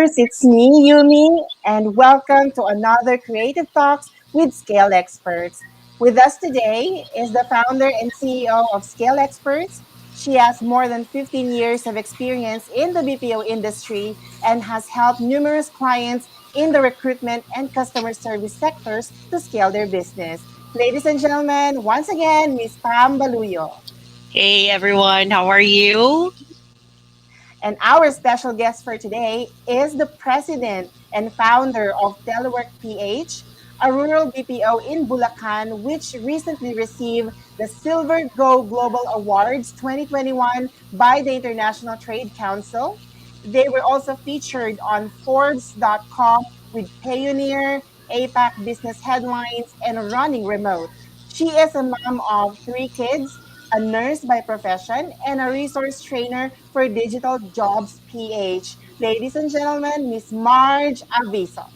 listeners, it's me, Yumi, and welcome to another Creative Talks with Scale Experts. With us today is the founder and CEO of Scale Experts. She has more than 15 years of experience in the BPO industry and has helped numerous clients in the recruitment and customer service sectors to scale their business. Ladies and gentlemen, once again, Miss Pam Baluyo. Hey everyone, how are you? And our special guest for today is the president and founder of TeleWork PH, a rural BPO in Bulacan, which recently received the Silver Go Global Awards 2021 by the International Trade Council. They were also featured on Forbes.com with Payoneer, APAC Business Headlines, and Running Remote. She is a mom of three kids, a nurse by profession, and a resource trainer for Digital Jobs PH. Ladies and gentlemen, Miss Marge Aviso.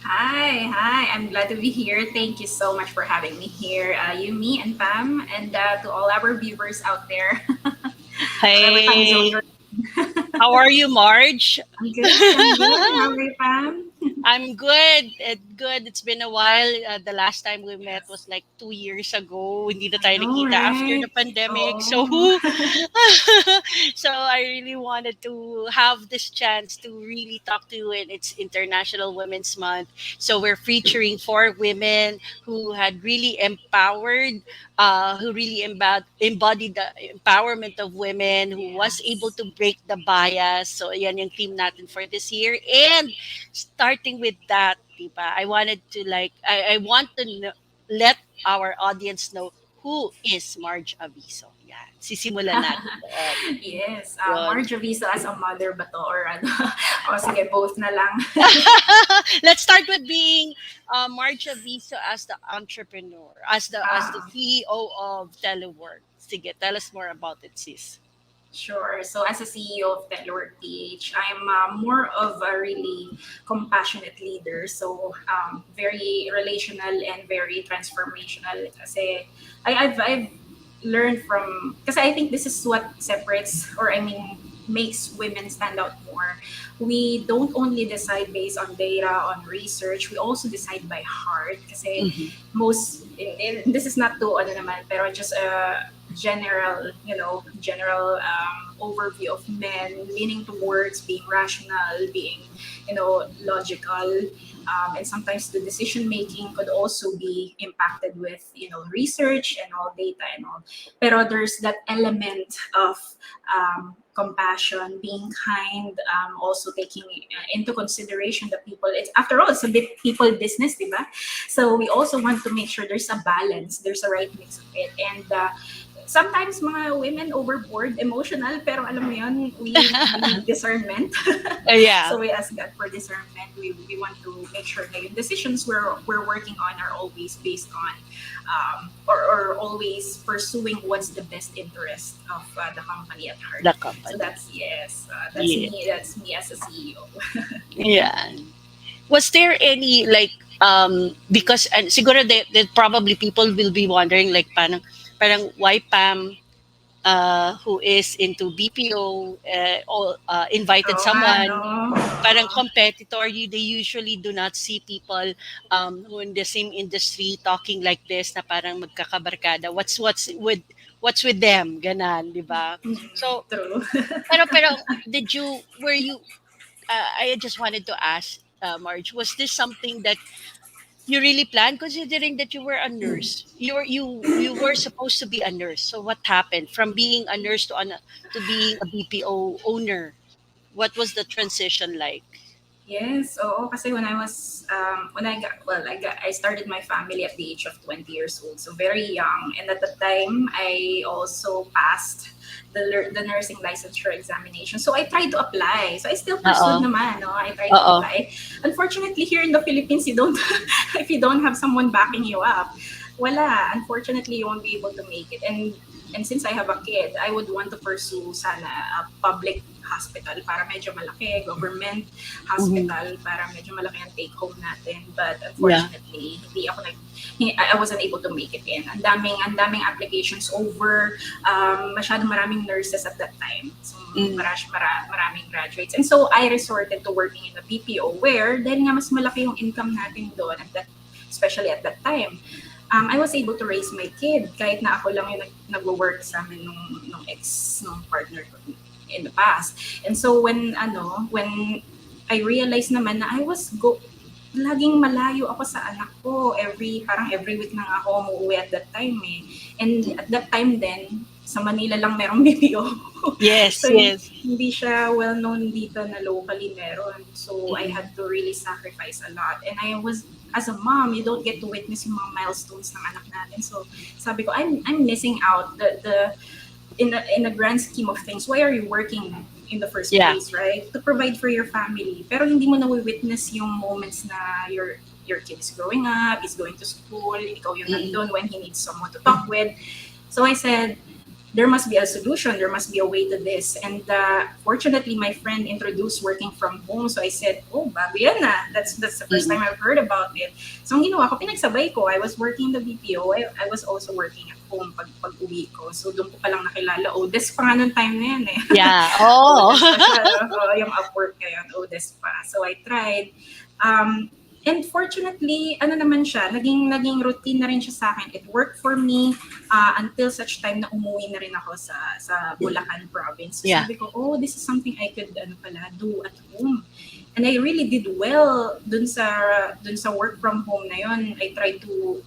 Hi. I'm glad to be here. Thank you so much for having me here, Yumi and Pam, and to all our viewers out there, whatever time zone Hey, you're in. how are you, Marge? I'm good. I'm good. How are you, Pam? I'm good. Good. It's been a while. The last time we met Yes. was like 2 years ago. Hindi na I tayo know, nakita after the right? pandemic. So, Oh. so I really wanted to have this chance to really talk to you. And it's International Women's Month. So we're featuring four women who had really empowered, who really embodied the empowerment of women, who was able Yes. to break the bias. So yan yung theme natin for this year. And starting with that, diba, I wanted to I want to let our audience know who is Marge Aviso. Yan. Sisimulan natin doon. Yes. Yun. Marge Aviso as a mother ba to? Or ano? O sige, both na lang. Let's start with being Marge Aviso as the entrepreneur, as the Ah, CEO of TeleWork. Sige, tell us more about it, sis. Sure. So as a CEO of TeleWork PH, I'm more of a really compassionate leader. So very relational and very transformational. Kasi I've learned from, because I think this is what separates, or I mean, makes women stand out more. We don't only decide based on data, on research. We also decide by heart. Kasi Mhm. this is not to ano naman, pero just a general overview of men leaning towards being rational, being, logical, and sometimes the decision making could also be impacted with, research and all, data and all. Pero there's that element of compassion, being kind, also taking into consideration the people. It's, after all, it's a bit people business, diba? So we also want to make sure there's a balance, there's a right mix of it. And sometimes mga women overboard, emotional, pero alam mo yun, we need discernment. Yeah. So we ask God for discernment. We want to make sure that yung decisions we're working on are always based on, or always pursuing what's the best interest of the company at heart. The So company. that's, yes, Yeah. that's me as a CEO. Yeah. Was there any because and siguro that probably people will be wondering like parang why Pam who is into BPO invited Oo nga, no? someone parang Oo. competitor you they usually do not see people who in the same industry talking like this na parang magkakabarkada what's with them ganan di ba so True. pero did you were you I just wanted to ask Marge was this something that you really planned considering that you were a nurse. You were supposed to be a nurse. So what happened from being a nurse to being a BPO owner? What was the transition like? Yes, oo, kasi when I was, when I got, well, I started my family at the age of 20 years old, so very young. And at the time, I also passed the nursing licensure examination. So I tried to apply. So I still pursued Uh-oh. naman, no? I tried to Uh-oh. apply. Unfortunately, here in the Philippines, you don't, if you don't have someone backing you up, wala. Unfortunately, you won't be able to make it. And since I have a kid, I would want to pursue sana a public hospital para medyo malaki, government Mhm. hospital para medyo malaki ang take home natin. But Yeah. unfortunately, hindi ako I wasn't able to make it in. Ang daming applications over, masyadong maraming nurses at that time. So Mm. maraming graduates. And so I resorted to working in a BPO where dahil nga mas malaki yung income natin doon especially at that time, I was able to raise my kid kahit na ako lang yung nag-work sa amin nung partner ko in the past. And so when I realized naman na laging malayo ako sa anak ko. Parang every week na ako umuwi at that time eh. And at that time then, sa Manila lang merong BPO. Yes, So yes. hindi siya well known dito na locally meron. So I Mm. had to really sacrifice a lot. And as a mom, you don't get to witness yung mga milestones ng anak natin. So sabi ko, I'm missing out in a grand scheme of things. Why are you working in the first Yeah. place, right? To provide for your family. Pero hindi mo na-witness yung moments na your kid is growing up, is going to school, ikaw yung Mm. nandun when he needs someone to talk with. So I said, there must be a solution. There must be a way to this. And fortunately, my friend introduced working from home. So I said, oh, bago yan na. That's the first Mm. time I've heard about it. So ang ginawa ko, pinagsabay ko. I was working in the BPO. I was also working at home pag uwi ko. So doon ko palang nakilala. Odes pa nga nung time na yan eh. Yeah. Oh. Odes pa siya. Yung Upwork ngayon. Odes pa. So I tried. And fortunately, ano naman siya, naging routine na rin siya sa akin. It worked for me until such time na umuwi na rin ako sa Bulacan province. So Yeah. sabi ko, oh, this is something I could do at home. And I really did well dun sa work from home na yun. I tried to,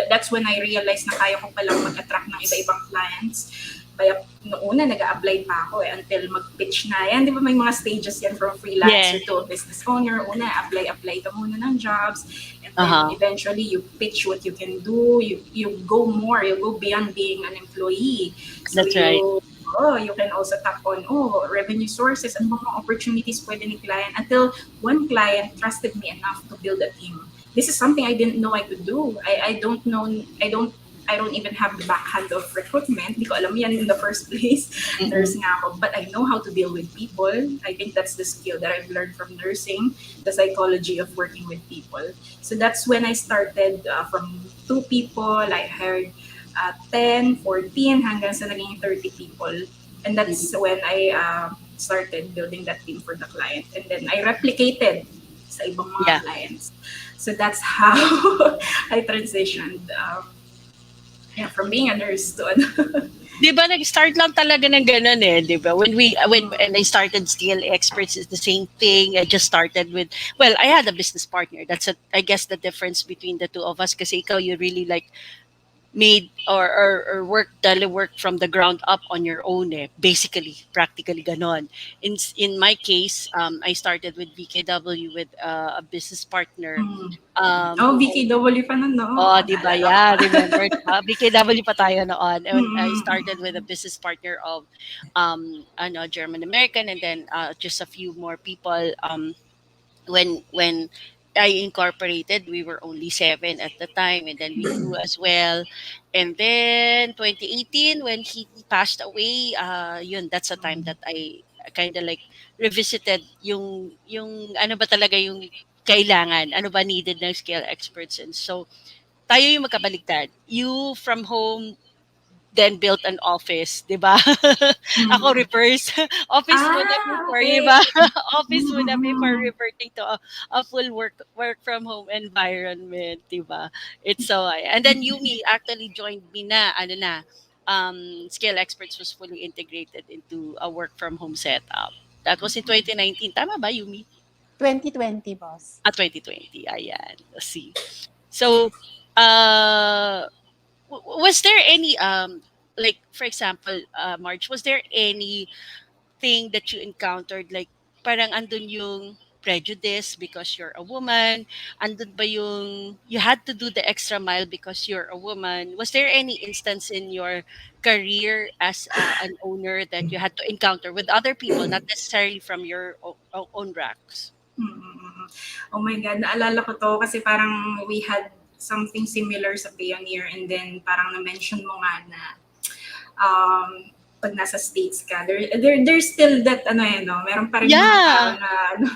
that's when I realized na kaya ko palang mag-attract ng iba-ibang clients. Kaya noong una, nag-a-apply pa ako until mag-pitch na. Yan, di ba may mga stages yan from freelancer Yeah. to business owner. Una, apply ka muna ng jobs. And then Uh-huh. eventually, you pitch what you can do. You go more. You go beyond being an employee. So That's right. you can also tap on, revenue sources and mga opportunities pwede ni client until one client trusted me enough to build a team. This is something I didn't know I could do. I don't even have the backhand of recruitment. Hindi ko alam yan in the first place. Mm-mm. Nurse nga ako. But I know how to deal with people. I think that's the skill that I've learned from nursing, the psychology of working with people. So that's when I started from 2 people. I hired 10, 14, hanggang sa naging 30 people. And that's when I started building that team for the client. And then I replicated sa ibang mga Yeah. clients. So that's how I transitioned from being a nurse to Di ba nag-start lang talaga ng ganun eh, di ba? When I started Steel Experts, it's the same thing. I just started with, well, I had a business partner. I guess the difference between the two of us kasi ikaw, you really like made or work telework from the ground up on your own eh. Basically, practically ganon. In my case, I started with VKW with a business partner Oh, who BKW pa nun, no? oh, di ba? Naalala ko Yeah, pa. remember, BKW pa tayo noon. And I Mm. started with a business partner of German American and then just a few more people when I incorporated, we were only 7 at the time, and then we grew as well. And then 2018, when he passed away, that's a time that I kind of like revisited yung ano ba talaga yung kailangan, ano ba needed ng skill experts. And so, tayo yung magkabaligtad. You from home then built an office, 'di ba? Ako Mm. reverse. Office muna before, 'di ba? Okay. Office muna before reverting to a full work from home environment, 'di ba? It's so and then Yumi actually joined me na Skill Experts was fully integrated into a work from home setup. That was in 2019. Tama ba, Yumi? 2020, boss. 2020. Ayan. Let's see. So, uh was there any like for example March, was there anything that you encountered like parang andun yung prejudice because you're a woman, andun ba yung you had to do the extra mile because you're a woman? Was there any instance in your career as an owner that you had to encounter with other people, not necessarily from your own ranks? Mm. Oh my God, naalala ko to kasi parang we had something similar sa Pioneer and then parang na-mention mo nga na um, pag nasa States ka, there's still that, ano eh, no? Meron pa rin mga tao Yeah. na, ano,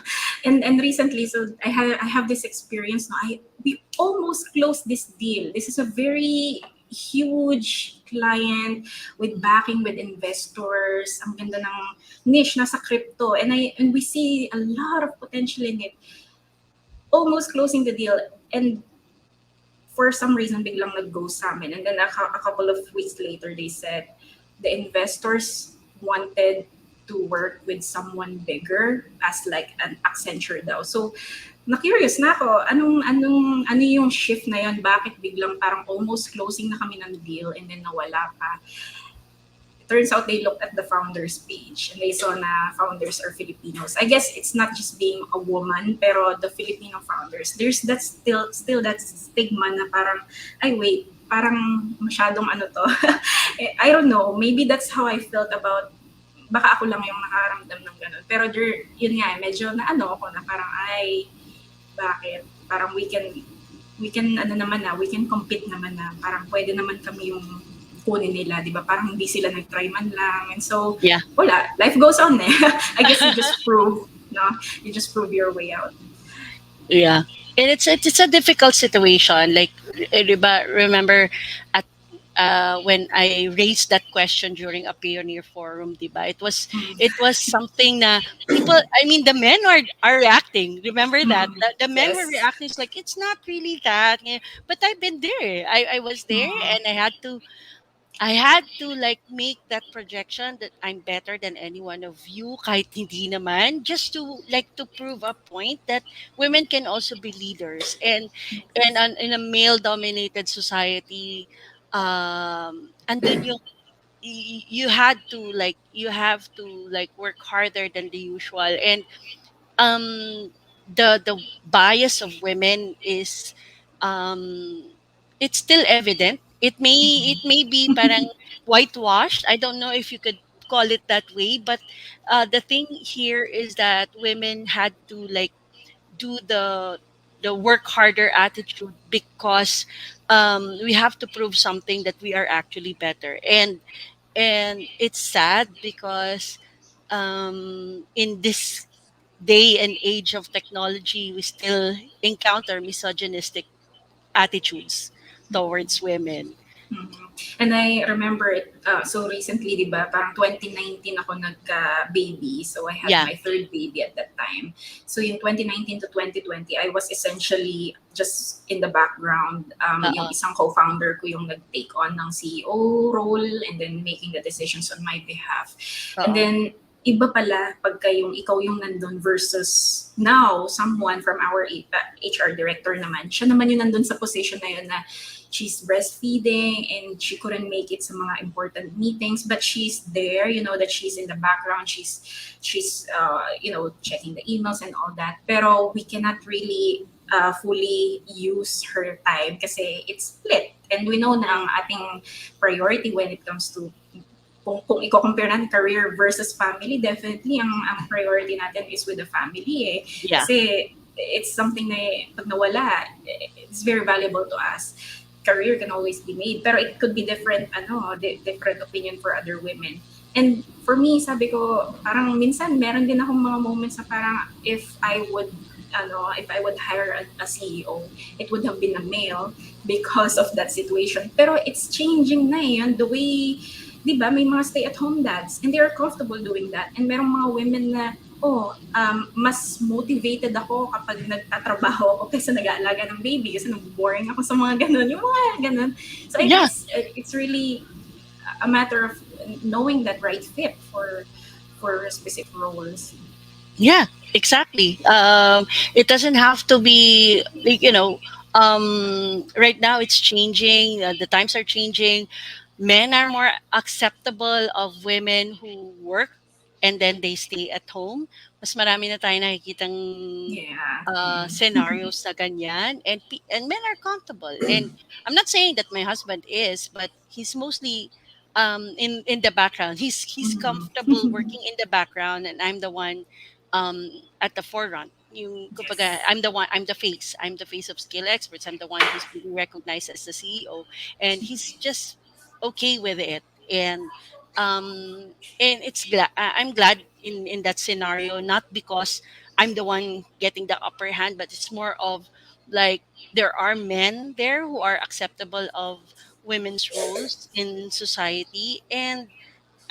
and recently, so I have this experience, no? We almost closed this deal. This is a very huge client with backing with investors. Ang ganda ng niche, nasa crypto. And we see a lot of potential in it. Almost closing the deal. And for some reason, biglang nag-ghost sa amin. And then a couple of weeks later, they said the investors wanted to work with someone bigger as like an Accenture daw. So, na-curious na ako, ano yung shift na yun? Bakit biglang parang almost closing na kami ng deal and then nawala pa? It turns out they looked at the founders page and they saw na founders are Filipinos. I guess it's not just being a woman, pero the Filipino founders, there's that still that stigma na parang, ay wait, parang masyadong ano to. I don't know, maybe that's how I felt about, baka ako lang yung nakaramdam ng ganun. Pero yun nga, medyo na ano ako na parang, ay, bakit? Parang we can ano naman na, we can compete naman na, parang pwede naman kami yung kunin nila, di ba? Parang hindi sila nag-try man lang. And so, Yeah. wala. Life goes on eh. I guess you just prove, no? You just prove your way out. Yeah. And it's a difficult situation. Like, diba, remember at when I raised that question during a pioneer forum, diba? It was something na people, I mean, the men are reacting. Remember that? The men were Yes. reacting. It's like, it's not really that. Yeah. But I've been there. I was there, and I had to like make that projection that I'm better than any one of you, kahit hindi naman, just to like to prove a point that women can also be leaders. And in a male dominated society, andun yung you have to like work harder than the usual. And the bias of women is um it's still evident. It may be parang whitewashed. I don't know if you could call it that way, but the thing here is that women had to like do the work harder attitude, because we have to prove something that we are actually better. And it's sad because in this day and age of technology, we still encounter misogynistic attitudes towards women. Mhm. And I remember it, so recently, di ba, parang 2019 ako nagka-baby. So I had Yeah. my third baby at that time. So in 2019 to 2020, I was essentially just in the background. Yung Uh-uh. isang co-founder ko yung nag-take on ng CEO role and then making the decisions on my behalf. And Uh-uh. then, iba pala pagka yung ikaw yung nandun versus now, someone from our HR director naman, siya naman yung nandun sa position na yun na she's breastfeeding and she couldn't make it sa mga important meetings, but she's there, that she's in the background, she's checking the emails and all that. Pero we cannot really fully use her time kasi it's split. And we know na ang ating priority when it comes to kung i-compare natin career versus family, definitely ang priority natin is with the family eh. Yeah. Kasi it's something na pag nawala, it's very valuable to us. Career can always be made, pero it could be different different opinion for other women. And for me, sabi ko, parang minsan meron din akong mga moments na parang if I would hire a CEO, it would have been a male because of that situation. Pero it's changing na yun, the way, di ba, may mga stay-at-home dads and they are comfortable doing that. And merong mga women na, mas motivated ako kapag nagtatrabaho ako kaysa nag-aalaga ng baby kasi boring ako sa mga ganun, yung mga ganun. So I Yeah. guess it's really a matter of knowing that right fit for specific roles. Yeah, exactly. It doesn't have to be like, right now it's changing. The times are changing. Men are more acceptable of women who work and then they stay at home. Mas marami na tayo nakikitang Yeah. scenarios na ganyan, and men are comfortable. And I'm not saying that my husband is, but he's mostly in the background. He's comfortable working in the background, and I'm the one at the forefront. Yung kumbaga, Yes. I'm the face. I'm the face of skill experts. I'm the one who's being recognized as the CEO, and he's just okay with it. And And I'm glad in that scenario, not because I'm the one getting the upper hand, but it's more of like there are men there who are acceptable of women's roles in society. And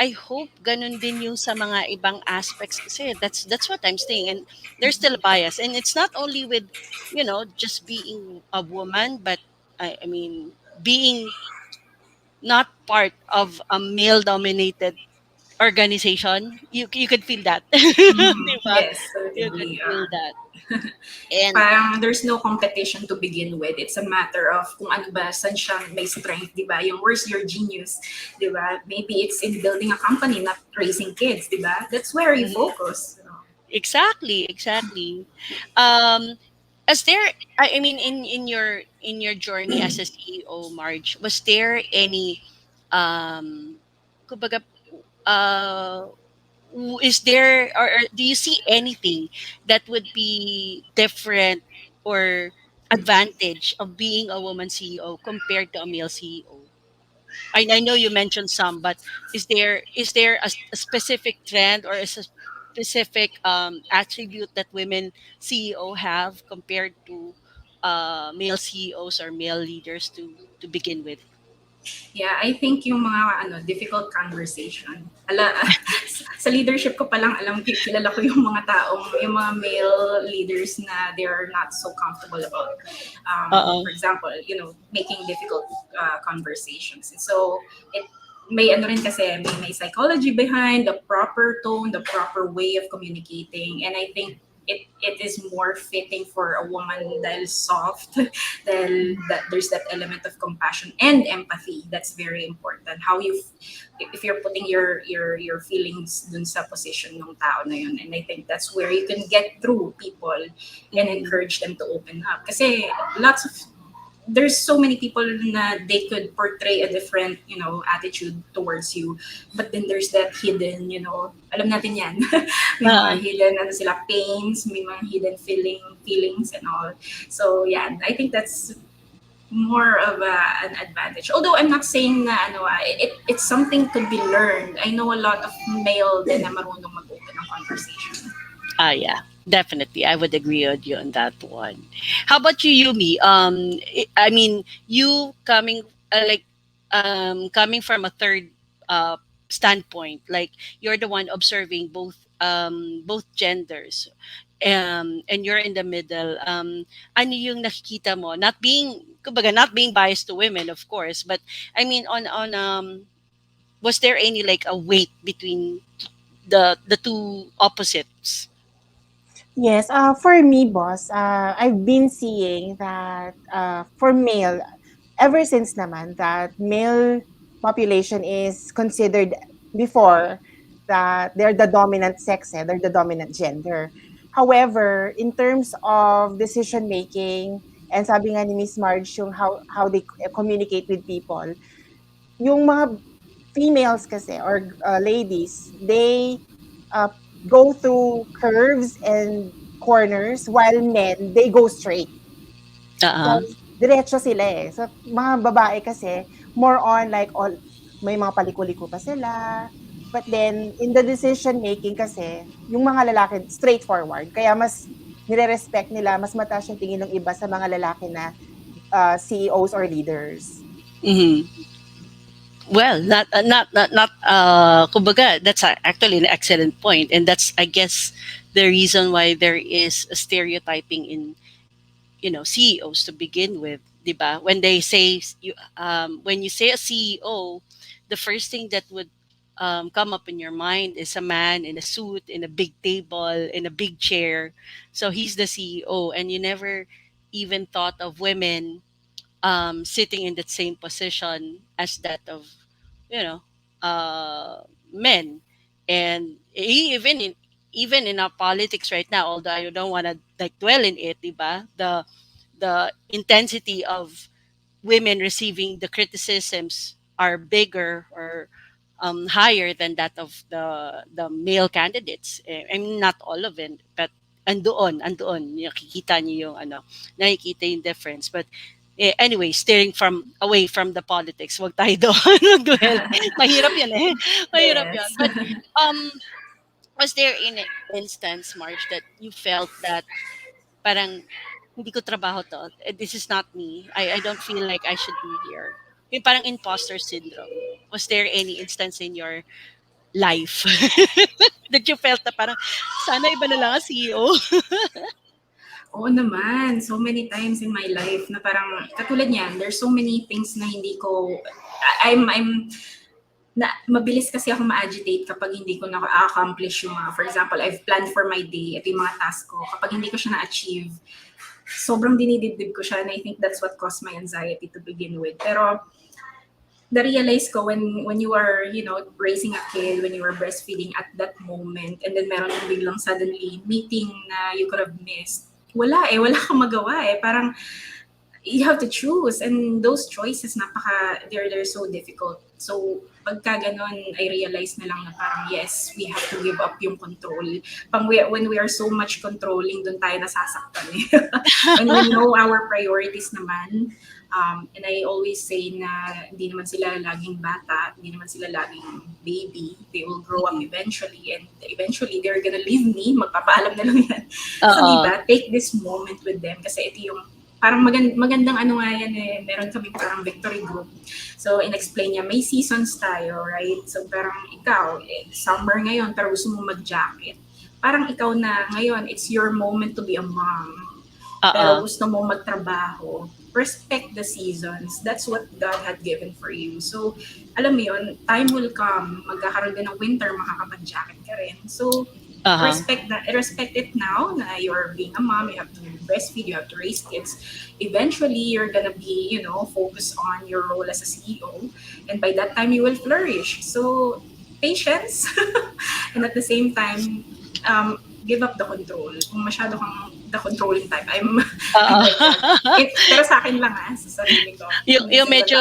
I hope ganun din yung sa mga ibang aspects, kasi that's what I'm saying. And there's still bias, and it's not only with, just being a woman, but I mean, being not part of a male dominated organization, you could feel that. Diba? Yes, You could certainly. feel that. And Parang there's no competition to begin with. It's a matter of kung ano ba, saan siya may strength, di ba? Yung where's your genius, di ba? Maybe it's in building a company, not raising kids, di ba? That's where you mhm, focus. exactly. um is there, I mean, in your journey as a CEO, Marge, was there any kumbaga, uh is there, or do you see anything that would be different or advantage of being a woman CEO compared to a male CEO? I know you mentioned some, but is there a specific trend or a specific attribute that women CEO have compared to male CEOs or male leaders to begin with? Yeah, I think yung mga difficult conversation. Sa leadership ko pa lang alam kilala ko yung mga yung mga male leaders na they're not so comfortable about Uh-uh. for example, making difficult conversations. And so it may ano rin kasi may psychology behind the proper tone, the proper way of communicating. And I think it is more fitting for a woman dahil soft, dahil that there's that element of compassion and empathy that's very important. How if you're putting your feelings dun sa position ng tao na yun. And I think that's where you can get through people and Mm-hmm. encourage them to open up. Kasi lots of there's so many people na they could portray a different, attitude towards you. But then there's that hidden, alam natin yan. May mga Uh-uh. hidden, sila, pains, may mga hidden feelings and all. So yeah, I think that's more of an advantage. Although I'm not saying na it's something to be learned. I know a lot of male din na marunong mag-open ng conversation. Yeah, definitely. I would agree with you on that one. How about you, Yumi? I mean, you coming from a third uh, standpoint, like you're the one observing both genders, and you're in the middle. Ano yung nakikita mo? Not being biased to women, of course, but I mean, was there any like a weight between the two opposites? Yes, for me, boss, I've been seeing that for male, ever since naman that male population is considered before that they're the dominant sex, they're the dominant gender. However, in terms of decision making, and sabi nga ni Miss Marge, yung how they communicate with people, yung mga females kasi or ladies, they uh, go through curves and corners while men, they go straight. So, Uh-uh. diretso sila eh. So, mga babae kasi, more on like, all, may mga paliko-liko pa sila. But then, in the decision making kasi, yung mga lalaki, straightforward. Kaya mas nire-respect nila, mas mataas yung tingin ng iba sa mga lalaki na CEOs or leaders. Mhm. Well, kumbaga, that's actually an excellent point, and that's, I guess, the reason why there is a stereotyping in, CEOs to begin with, diba? When you say a CEO, the first thing that would come up in your mind is a man in a suit, in a big table, in a big chair. So he's the CEO, and you never even thought of women sitting in that same position as that of, you know men. And even in our politics right now, although I don't want to like dwell in it, diba? The intensity of women receiving the criticisms are bigger or higher than that of the male candidates. I mean, not all of it, but andoon nakikita niyo yung nakikita yung difference. But Anyway, steering from away from the politics. Wag tayo doon magduel. Mahirap 'yan eh. Mahirap 'yan. Yes. But um was there in instance, Marge, that you felt that parang hindi ko trabaho to. This is not me. I don't feel like I should be here. Yung parang imposter syndrome. Was there any instance in your life that you felt na parang sana iba na lang ang CEO? Oo naman, so many times in my life na parang katulad niyan, there's so many things na hindi ko I'm na mabilis kasi ako ma-agitate kapag hindi ko na-accomplish yung mga, for example, I've planned for my day, ito yung mga task ko. Kapag hindi ko siya na-achieve, sobrang dinidibdib ko siya, and I think that's what caused my anxiety to begin with. Pero na-realize ko when you are, raising a kid, when you are breastfeeding at that moment, and then meron yung biglang suddenly meeting na you could have missed, wala kang magawa eh. Parang, you have to choose, and those choices, they're so difficult. So, pagka ganon, I realize na lang na parang, yes, we have to give up yung control. When we are so much controlling, dun tayo nasasaktan eh. When we know our priorities naman, and I always say na hindi naman sila laging bata, hindi naman sila laging baby. They will grow up eventually, and eventually they're gonna leave me. Magpapaalam na lang yan. So, diba, take this moment with them kasi ito yung parang magandang ano nga yan eh, meron kaming parang victory group. So, in-explain niya, may seasons tayo, right? So, parang ikaw, summer ngayon, pero gusto mo mag-jacket. Parang ikaw na ngayon, it's your moment to be a mom. Pero gusto mo magtrabaho. Respect the seasons. That's what God had given for you. So, alam mo yun, time will come, magkakaroon din ng winter, makakapag-jacket ka rin. So, respect it now na you're being a mom, you have to breastfeed, you have to raise kids. Eventually, you're gonna be, focused on your role as a CEO, and by that time, you will flourish. So, patience, and at the same time, give up the control. Kung masyado kang the controlling type, I'm like that. Pero sa akin lang sa sarili ko. Yung medyo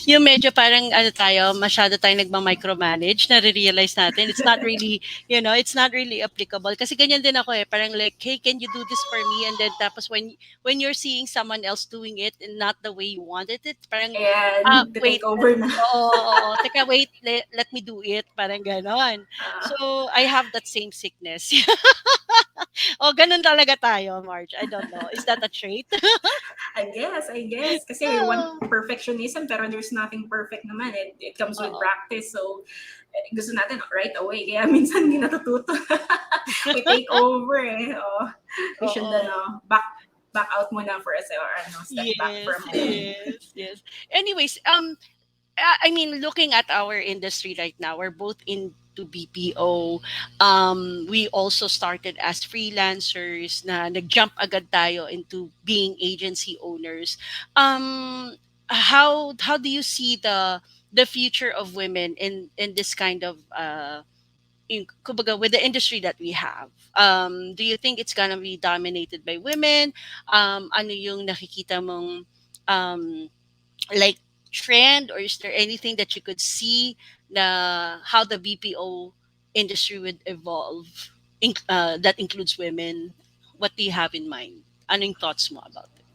yung medyo parang tayo, masyado tayong nagma-micromanage, na-realize natin it's not really, it's not really applicable. Kasi ganyan din ako eh, parang like, hey, can you do this for me? And then tapos when you're seeing someone else doing it and not the way you wanted it, parang and to wait, take over na. Teka, wait, let me do it, parang ganon. So I have that same sickness. Ganun talaga tayo, Marge. I don't know. Is that a trait? I guess. Kasi we want perfectionism, pero there's nothing perfect naman. It comes with practice. So, gusto natin right away. Kaya minsan hindi natututo. We take over eh. We should back out muna for us or step back for a moment. Yes. Anyways, I mean, looking at our industry right now, we're both into BPO. We also started as freelancers na nag-jump agad tayo into being agency owners. How do you see the future of women in this kind of kumbaga, with the industry that we have? Do you think it's gonna be dominated by women? Ano yung nakikita mong like trend, or is there anything that you could see na how the BPO industry would evolve that includes women? What do you have in mind? Anong thoughts mo about it?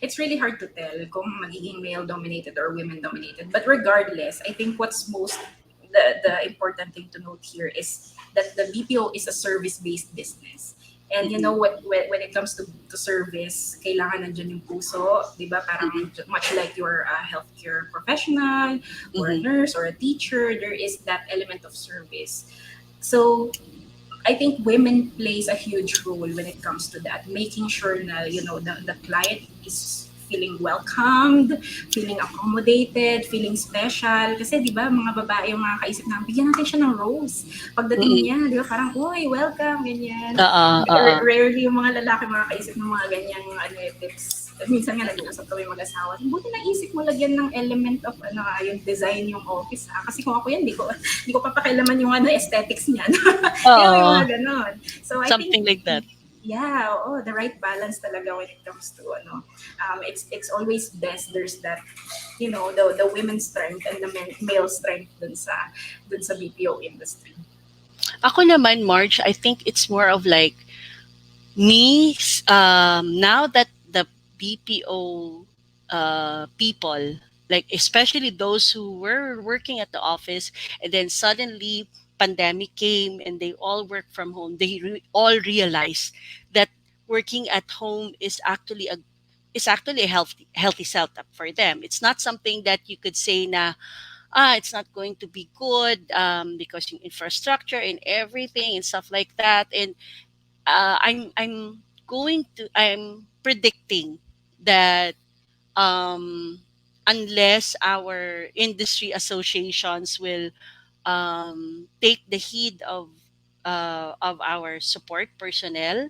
It's really hard to tell kung magiging male-dominated or women-dominated. But regardless, I think what's the important thing to note here is that the BPO is a service-based business. And you know what, when it comes to service, kailangan nandiyan yung puso, di ba? Parang much like you're a healthcare professional or a nurse or a teacher, there is that element of service. So I think women plays a huge role when it comes to that, making sure na the client is feeling welcomed, feeling accommodated, feeling special. Kasi di ba mga babae yung mga kaisip na bigyan natin siya ng rose. Pagdating niya, di ba parang, uy, welcome, ganyan. Rarely yung mga lalaki mga kaisip ng mga ganyang tips. Minsan nga nag-uusap kami mag-asawa. Buti naisip mo lagyan ng element of yung design yung office ha. Kasi kung ako yan, di ko papakilaman yung aesthetics niyan. Yung mga ganon. So I something think, like that. Yeah, the right balance talaga when it comes to it's always best there's that the women's strength and the male strength dun sa BPO industry. Ako naman, Marge, I think it's more of like me now that the BPO people, like especially those who were working at the office, and then suddenly pandemic came and they all work from home. They all realized that working at home is actually a healthy setup for them. It's not something that you could say na it's not going to be good because yung infrastructure and everything and stuff like that. And I'm predicting that um, unless our industry associations will take the heed of our support personnel,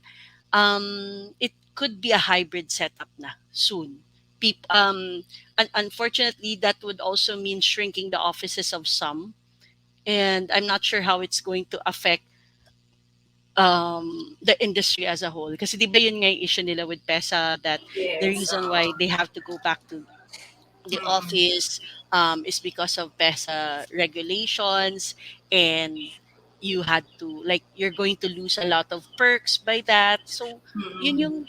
it could be a hybrid setup na soon. Unfortunately, that would also mean shrinking the offices of some, and I'm not sure how it's going to affect the industry as a whole. Kasi di ba yun nga yung issue nila with PESA, that the Yes. reason why they have to go back to the Mm-mm. office is because of PESA regulations, and you had to, like, you're going to lose a lot of perks by that. So yun Mm-mm. yung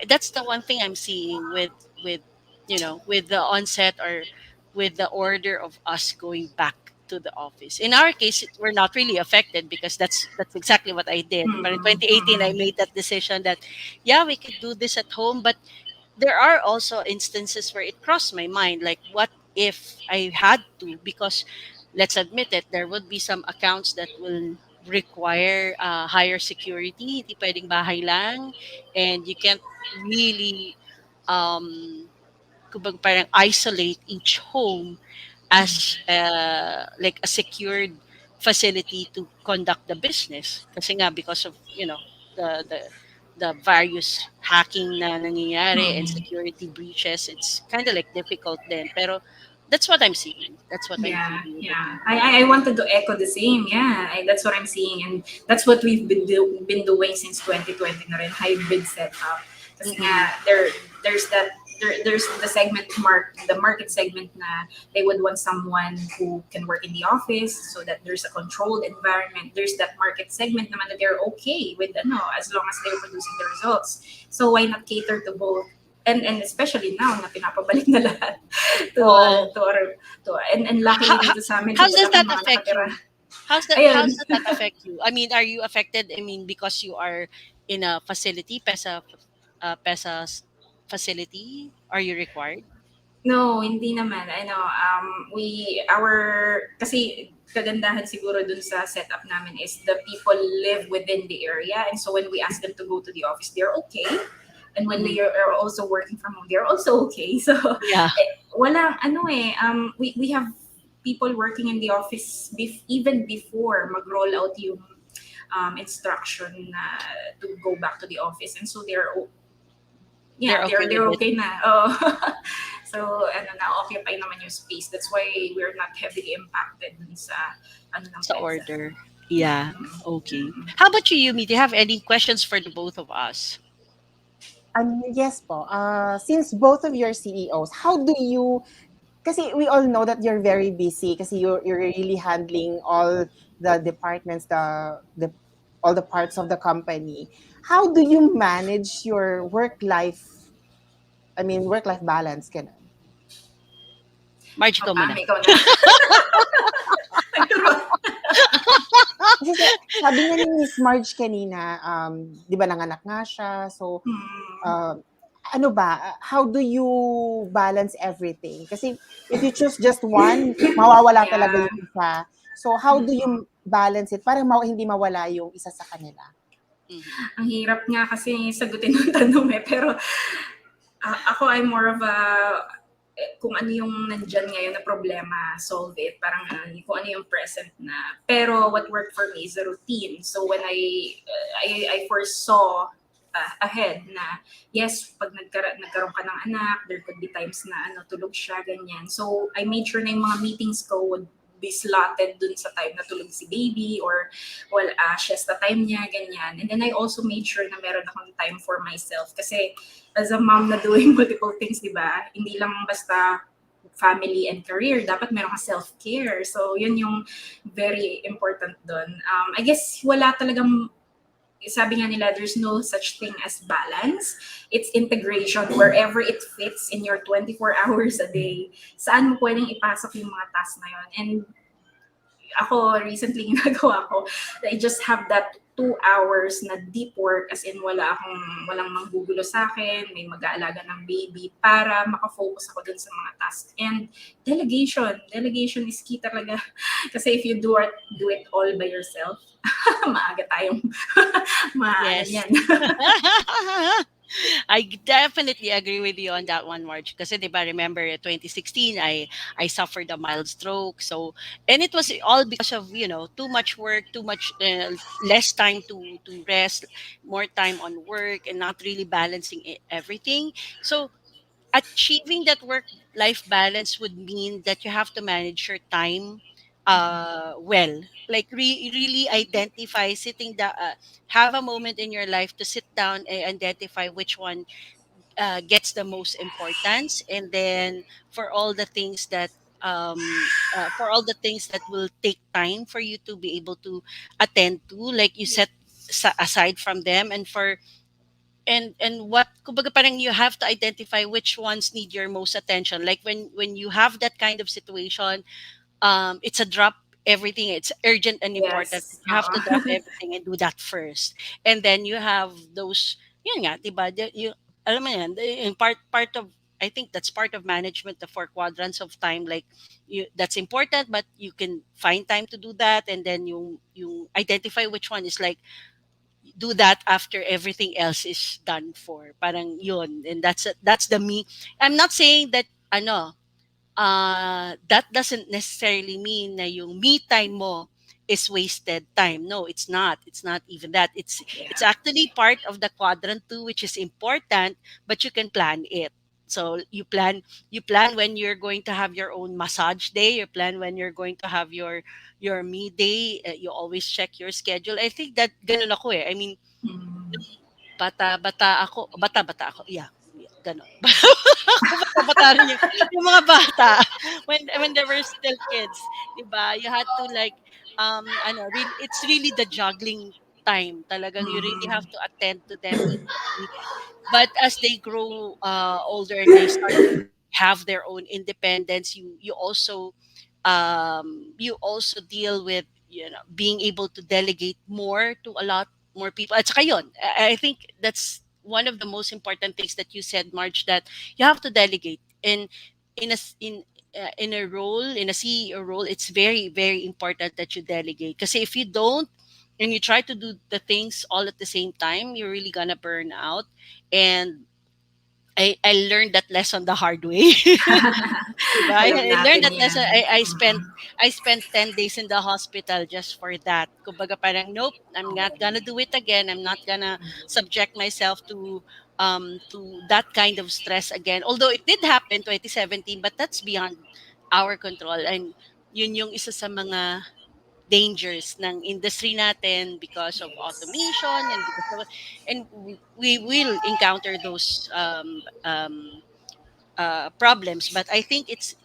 that's the one thing I'm seeing with with the onset, or with the order of us going back to the office. In our case, we're not really affected because that's exactly what I did. But in Mm-mm. 2018, I made that decision that yeah, we could do this at home. But there are also instances where it crossed my mind, like what if I had to, because let's admit it, there would be some accounts that will require higher security, hindi pwedeng bahay lang, and you can't really um kumbaga parang isolate each home as like a secured facility to conduct the business, kasi nga because of the the the various hacking na nangyayari and Mm-mm. security breaches. It's kind of like difficult then, pero that's what I'm seeing, that's what I'm Yeah, feeling with yeah. you. I wanted to echo the same. Yeah, that's what I'm seeing, and that's what we've been doing since 2020 na rin, hybrid setup. Kasi Mm-mm. nga there's that there's the market segment na they would want someone who can work in the office so that there's a controlled environment. There's that market segment naman that they're okay with as long as they're producing the results. So why not cater to both? And especially now na pinapabalik na lahat Oo. to our and how, luckily how, dito sa amin how sa does Bulacan that mga affect nakatira. you? How Ayun. does that affect you? I mean, are you affected? I mean, because you are in a facility, PESA facility, are you required? No, hindi naman. Kasi kagandahan siguro dun sa setup namin is the people live within the area. And so when we ask them to go to the office, they're okay. And when Mhm. they are also working from home, they're also okay. So, Yeah. we have people working in the office even before mag-roll out yung instruction to go back to the office. And so They're okay with they're it. okay na. Oh. So, na-occupy naman yung space. That's why we're not heavily impacted dun sa, ng Sa PESA. order. Yeah. Mm-mm. Okay. Mm-mm. How about you, Yumi? Do you have any questions for the both of us? Yes po. Since both of your CEOs, how do you, kasi we all know that you're very busy kasi you're really handling all the departments, the all the parts of the company. How do you manage your work life balance ganun? Marge, ikaw Pam, muna. ikaw na. Nagturuan. Kasi sabi nga ni Miss Marge kanina, 'di ba nanganak nga siya. So, Hmm. uh, ano ba, how do you balance everything? Kasi if you choose just one, mawawala talaga Yeah. yung isa. So, how do Mm-mm. you balance it para hindi mawala yung isa sa kanila? Mhm. Ang hirap nga kasi sagutin ng tanong pero ako I'm more of a kung ano yung nandyan ngayon na problema, solve it. Parang kung ano yung present na. Pero what worked for me is a routine. So when I foresaw ahead na yes, pag nagkaroon ka ng anak, there could be times na tulog siya, ganyan. So I made sure na yung mga meetings ko would be slotted dun sa time na tulog si baby or siesta time niya, ganyan. And then I also made sure na meron akong time for myself kasi as a mom na doing multiple things, di ba? Hindi lang basta family and career, dapat meron ka self-care. So, yun yung very important doon. I guess wala talagang sabi nga nila, there's no such thing as balance. It's integration wherever it fits in your 24 hours a day. Saan mo pwedeng ipasok yung mga tasks na yun. And ako, recently, ginagawa ko, I just have that 2 hours na deep work, as in walang manggugulo sa akin, may mag-aalaga ng baby, para makafocus ako dun sa mga tasks. And delegation is key talaga. Kasi if you do it all by yourself, maaga tayong maano Yes. niyan. I definitely agree with you on that one, Marge. Kasi, di ba, remember 2016, I suffered a mild stroke. So, and it was all because of, too much work, too much, less time to rest, more time on work, and not really balancing everything. So, achieving that work life balance would mean that you have to manage your time well, like really identify sitting down, have a moment in your life to sit down and identify which one gets the most importance, and then for all the things that for all the things that will take time for you to be able to attend to, like you set aside from them, and for and what kumbaga parang you have to identify which ones need your most attention, like when you have that kind of situation, it's a drop everything, it's urgent and important, Yes. you have to drop everything and do that first, and then you have those, yun nga, diba, you alam mo yan, in part of, I think that's part of management, the four quadrants of time, like that's important, but you can find time to do that, and then you identify which one is like do that after everything else is done for, parang yun, and that's the me. I'm not saying that ano, that doesn't necessarily mean na yung me time mo is wasted time. No, it's not even that. It's Yeah. actually part of the quadrant 2, which is important, but you can plan it. So you plan when you're going to have your own massage day, you plan when you're going to have your me day, you always check your schedule. I think that ganun ako eh. I mean, Mm. bata-bata ako, yeah, yeah, gano'n. Kung bata-bata rin yung mga bata when they were still kids, 'di ba? You had to like, it's really the juggling time. Talagang you really have Mm. to attend to them equally. But as they grow older and they start to have their own independence, you also deal with, being able to delegate more to a lot more people. At saka yun, I think that's one of the most important things that you said, Marge, that you have to delegate. And in a s- in a role, in a CEO role, it's very very important that you delegate. Because if you don't, and you try to do the things all at the same time, you're really gonna burn out. And I learned that lesson the hard way. Diba? Alam I learned natin that lesson. yan. I spent 10 days in the hospital just for that. Kumbaga parang, nope, I'm not gonna do it again. I'm not gonna subject myself to that kind of stress again. Although it did happen 2017, but that's beyond our control. And yun yung isa sa mga dangers ng industry natin because of Yes. automation, and we will encounter those problems. But I think it's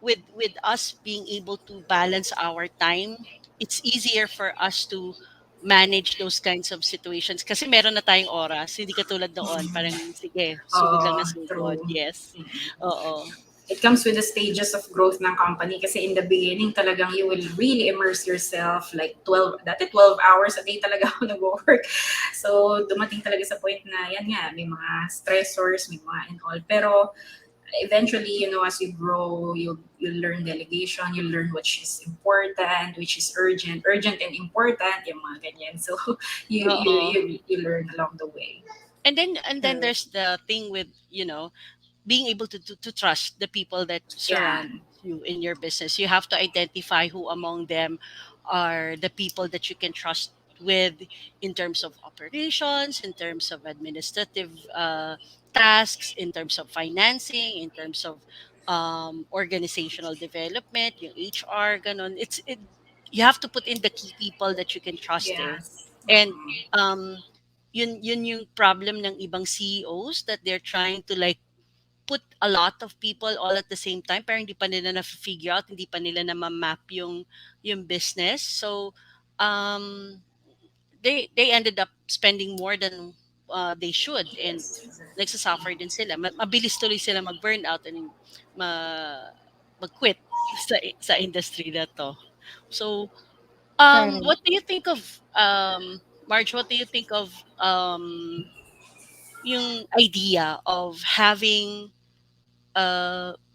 with us being able to balance our time, it's easier for us to manage those kinds of situations kasi meron na tayong oras, hindi katulad noon parang sige sugod lang na sugod. True. Yes. Mm. Oo. It comes with the stages of growth ng company, kasi in the beginning talagang you will really immerse yourself like 12 hours a day talaga ako nag-work. So dumating talaga sa point na yan nga, may mga stressors, may mga and all. Pero eventually, as you grow, you learn delegation, you learn which is important, which is urgent and important, yung mga ganyan. So you you Oo. you, you learn along the way. And then Correct. there's the thing with, being able to trust the people that surround Yan. you in your business. You have to identify who among them are the people that you can trust with in terms of operations, in terms of administrative tasks, in terms of financing, in terms of organizational development, yung HR, ganon. You have to put in the key people that you can trust eh. Yes. And um, yun yung problem ng ibang CEOs, that they're trying to like put a lot of people all at the same time, pero hindi pa nila na-figure out, hindi pa nila na ma-map yung business. So, um, they ended up spending more than they should, and Yes, exactly. nagsasuffer din sila. Mabilis tuloy sila mag-burnout and ma mag-quit sa industry na to. So, Correct. what do you think of Marge? What do you think of yung idea of having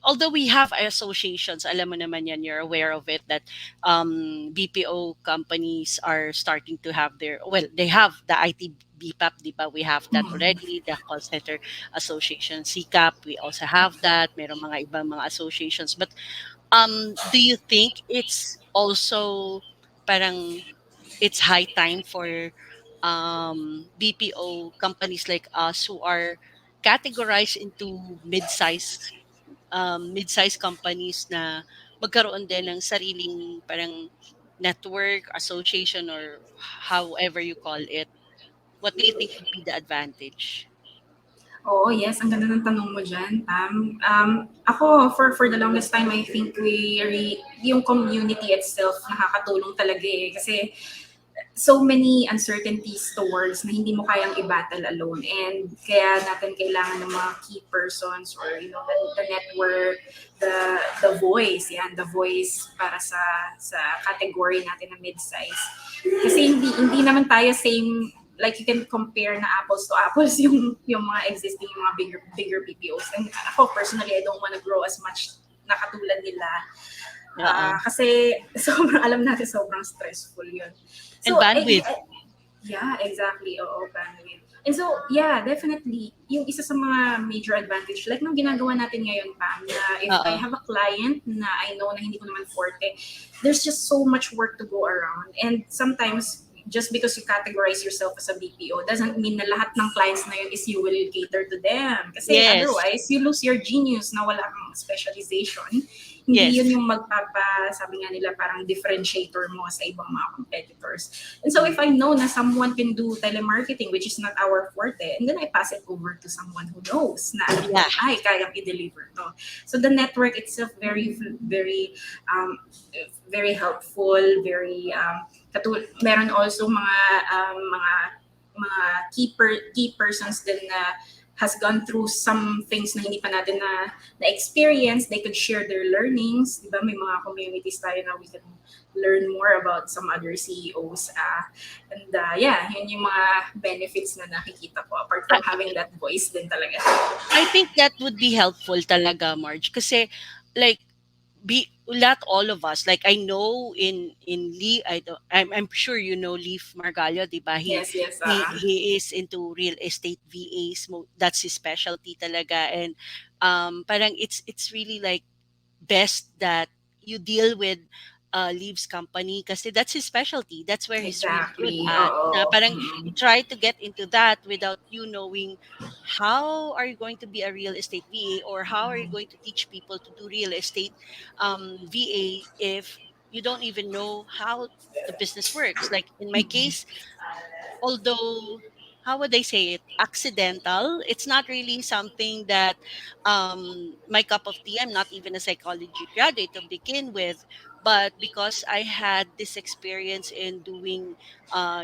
although we have associations, alam mo naman yan, you're aware of it, that BPO companies are starting to have their, well, they have the IT BPAP, di ba? We have that Mhm. already, the Call Center Association, CCAP, we also have that. Merong mga ibang mga associations. But do you think it's also parang it's high time for BPO companies like us who are categorized into mid-size companies na magkaroon din ng sariling parang network, association, or however you call it? What do you think would be the advantage? Oo, yes, ang ganda ng tanong mo dyan, Pam. Ako, for the longest time, I think yung community itself nakakatulong talaga eh. Kasi so many uncertainties towards na hindi mo kayang i-battle alone. And kaya natin kailangan ng mga key persons or, the network, the voice, yan, the voice para sa category natin na mid-size. Kasi hindi naman tayo same, like you can compare na apples to apples yung mga existing, yung mga bigger BPOs. And ako personally, I don't want to grow as much na katulad nila. Oo. Kasi sobrang alam natin sobrang stressful yun. And So, bandwidth. yeah, exactly. Oo, bandwidth. And so, yeah, definitely, yung isa sa mga major advantage, like nung ginagawa natin ngayon, Pam, na if I Oo. have a client na I know na hindi ko naman forte, there's just so much work to go around. And sometimes, just because you categorize yourself as a BPO doesn't mean na lahat ng clients na yun is you will cater to them. Kasi Yes. otherwise, you lose your genius na wala kang specialization. Hindi yun Yes. yung sabi nga nila, parang differentiator mo sa ibang mga competitors. And so if I know na someone can do telemarketing, which is not our forte, and then I pass it over to someone who knows na alam Yeah. kong, ay, kayang i-deliver to. So the network itself, um, very helpful, meron also mga key persons din na has gone through some things na hindi pa natin na experience. They could share their learnings. Di ba? May mga communities tayo na we can learn more about some other CEOs. Yeah, yun yung mga benefits na nakikita ko apart from having that voice din talaga. I think that would be helpful talaga, Marge. Kasi, like, not all of us, like I know in Lee, I'm sure you know Leaf Margallo, di ba? Yes, yes. He is into real estate VAs. That's his specialty talaga. And parang it's really like best that you deal with Leaves company kasi that's his specialty. That's where he's really good Exactly. at. Na Oo. parang you Mm. try to get into that without you knowing how are you going to be a real estate VA, or how are you going to teach people to do real estate VA if you don't even know how the business works. Like in my case, although how would I say it, accidental, it's not really something that my cup of tea. I'm not even a psychology graduate to begin with, but because I had this experience in doing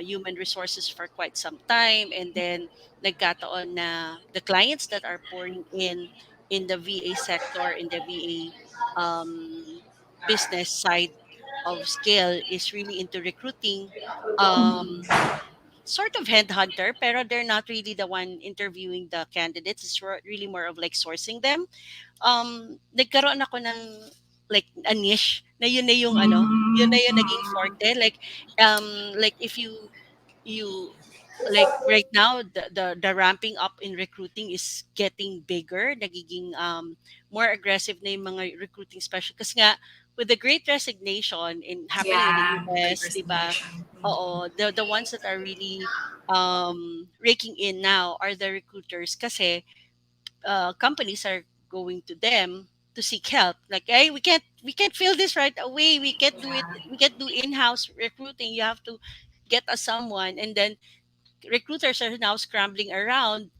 human resources for quite some time, and then nagkataon na the clients that are pouring in the VA sector, in the VA business side of scale, is really into recruiting, um sort of headhunter, pero they're not really the one interviewing the candidates. It's really more of like sourcing them. Nagkaroon ako ng like a niche na yun na yung ano, yun na Mm, yung naging mm. forte. Like if you like right now, the ramping up in recruiting is getting bigger, nagiging more aggressive na yung mga recruiting special kasi nga with the great resignation happening in the Yeah, great US, 'di ba? resignation. Oo, the ones that are really raking in now are the recruiters kasi companies are going to them to seek help, like, hey, we can't fill this right away, we can't do it, Yeah. we can't do in-house recruiting, you have to get us someone. And then recruiters are now scrambling around,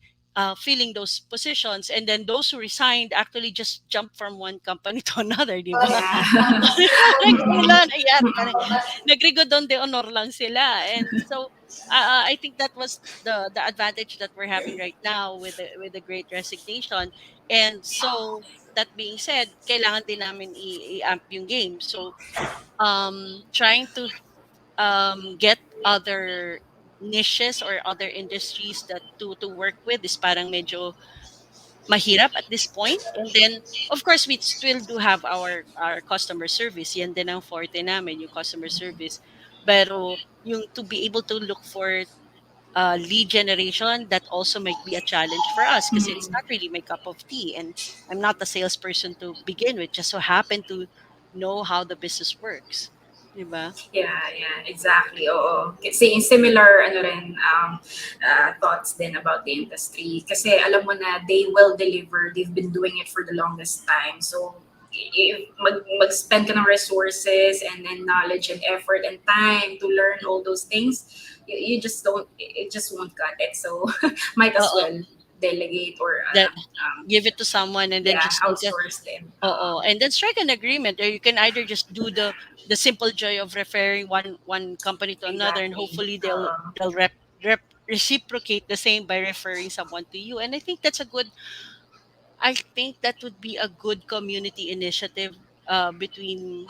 filling those positions, and then those who resigned actually just jumped from one company to another, di ba? Yeah. Like Mm-mm. wala nangyari, parang Mm-mm. nagrigodon de honor lang sila. And so I think that was the advantage that we're having right now with the great resignation. And so that being said, kailangan din namin i-amp yung game. So trying to get other niches or other industries that to work with is parang medyo mahirap at this point. And then, of course, we still do have our customer service. Yan din ang forte namin, yung customer service. Pero yung to be able to look for lead generation, that also might be a challenge for us because it's Mm-mm. not really my cup of tea. And I'm not a salesperson to begin with, just so happen to know how the business works. Diba? Yeah, yeah, exactly. Oo. Kasi similar ano rin thoughts din about the industry. Kasi alam mo na they will deliver. They've been doing it for the longest time. So if mag-spend ka ng resources and then knowledge and effort and time to learn all those things, you just don't, it just won't cut it. So might as Oo. well delegate or That give it to someone and then yeah, just need to. outsource them. Oo, and then strike an agreement, or you can either just do the simple joy of referring one company to another, and Exactly. hopefully they'll reciprocate the same by referring someone to you. And I think that would be a good community initiative between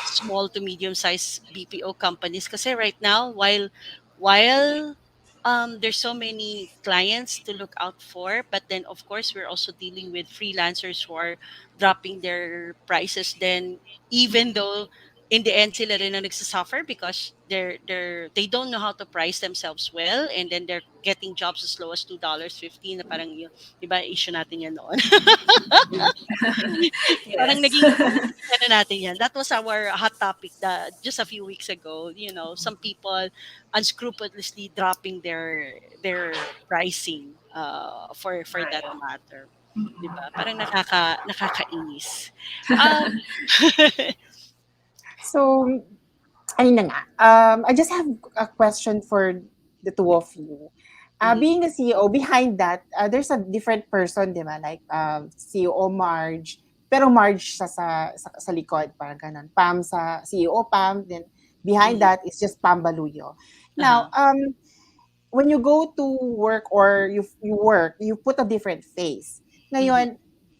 small to medium sized BPO companies, kasi right now, while there's so many clients to look out for, but then of course we're also dealing with freelancers who are dropping their prices, then even though in the end sila rin ang nagsasuffer because they don't know how to price themselves well, and then they're getting jobs as low as $2.50, na parang yun, di ba issue natin yan noon. Parang Yes. naging ano natin yan. That was our hot topic just a few weeks ago. You know, some people unscrupulously dropping their pricing for that Right. matter. 'Di ba? Mm-mm. Parang nakakainis. Um So, ayun na nga. I just have a question for the two of you. mhm, Being the CEO, behind that, there's a different person, di ba? Like CEO Marge, pero Marge sa likod, parang ganun. Pam sa CEO Pam, then behind mhm, that is just Pam Baluyo. Now, uh-huh. when you go to work or you work, you put a different face. Mhm. Ngayon,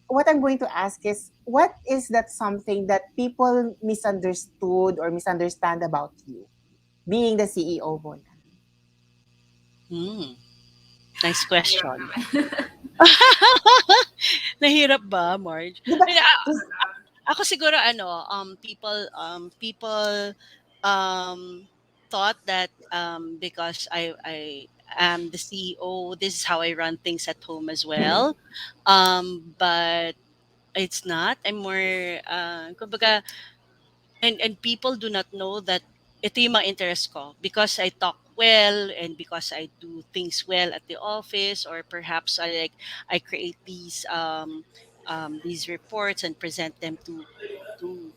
what I'm going to ask is, what is that something that people misunderstood or misunderstand about you, being the CEO mo na? Hmm. Nice Hirap question. naman. Nahirap ba, Marge? Di ba? Ay, ako siguro ano, people thought that because I am the CEO, this is how I run things at home as well. But it's not. I'm more kumbaga, and people do not know that ito yung mga interest ko because I talk well and because I do things well at the office, or perhaps I create these reports and present them to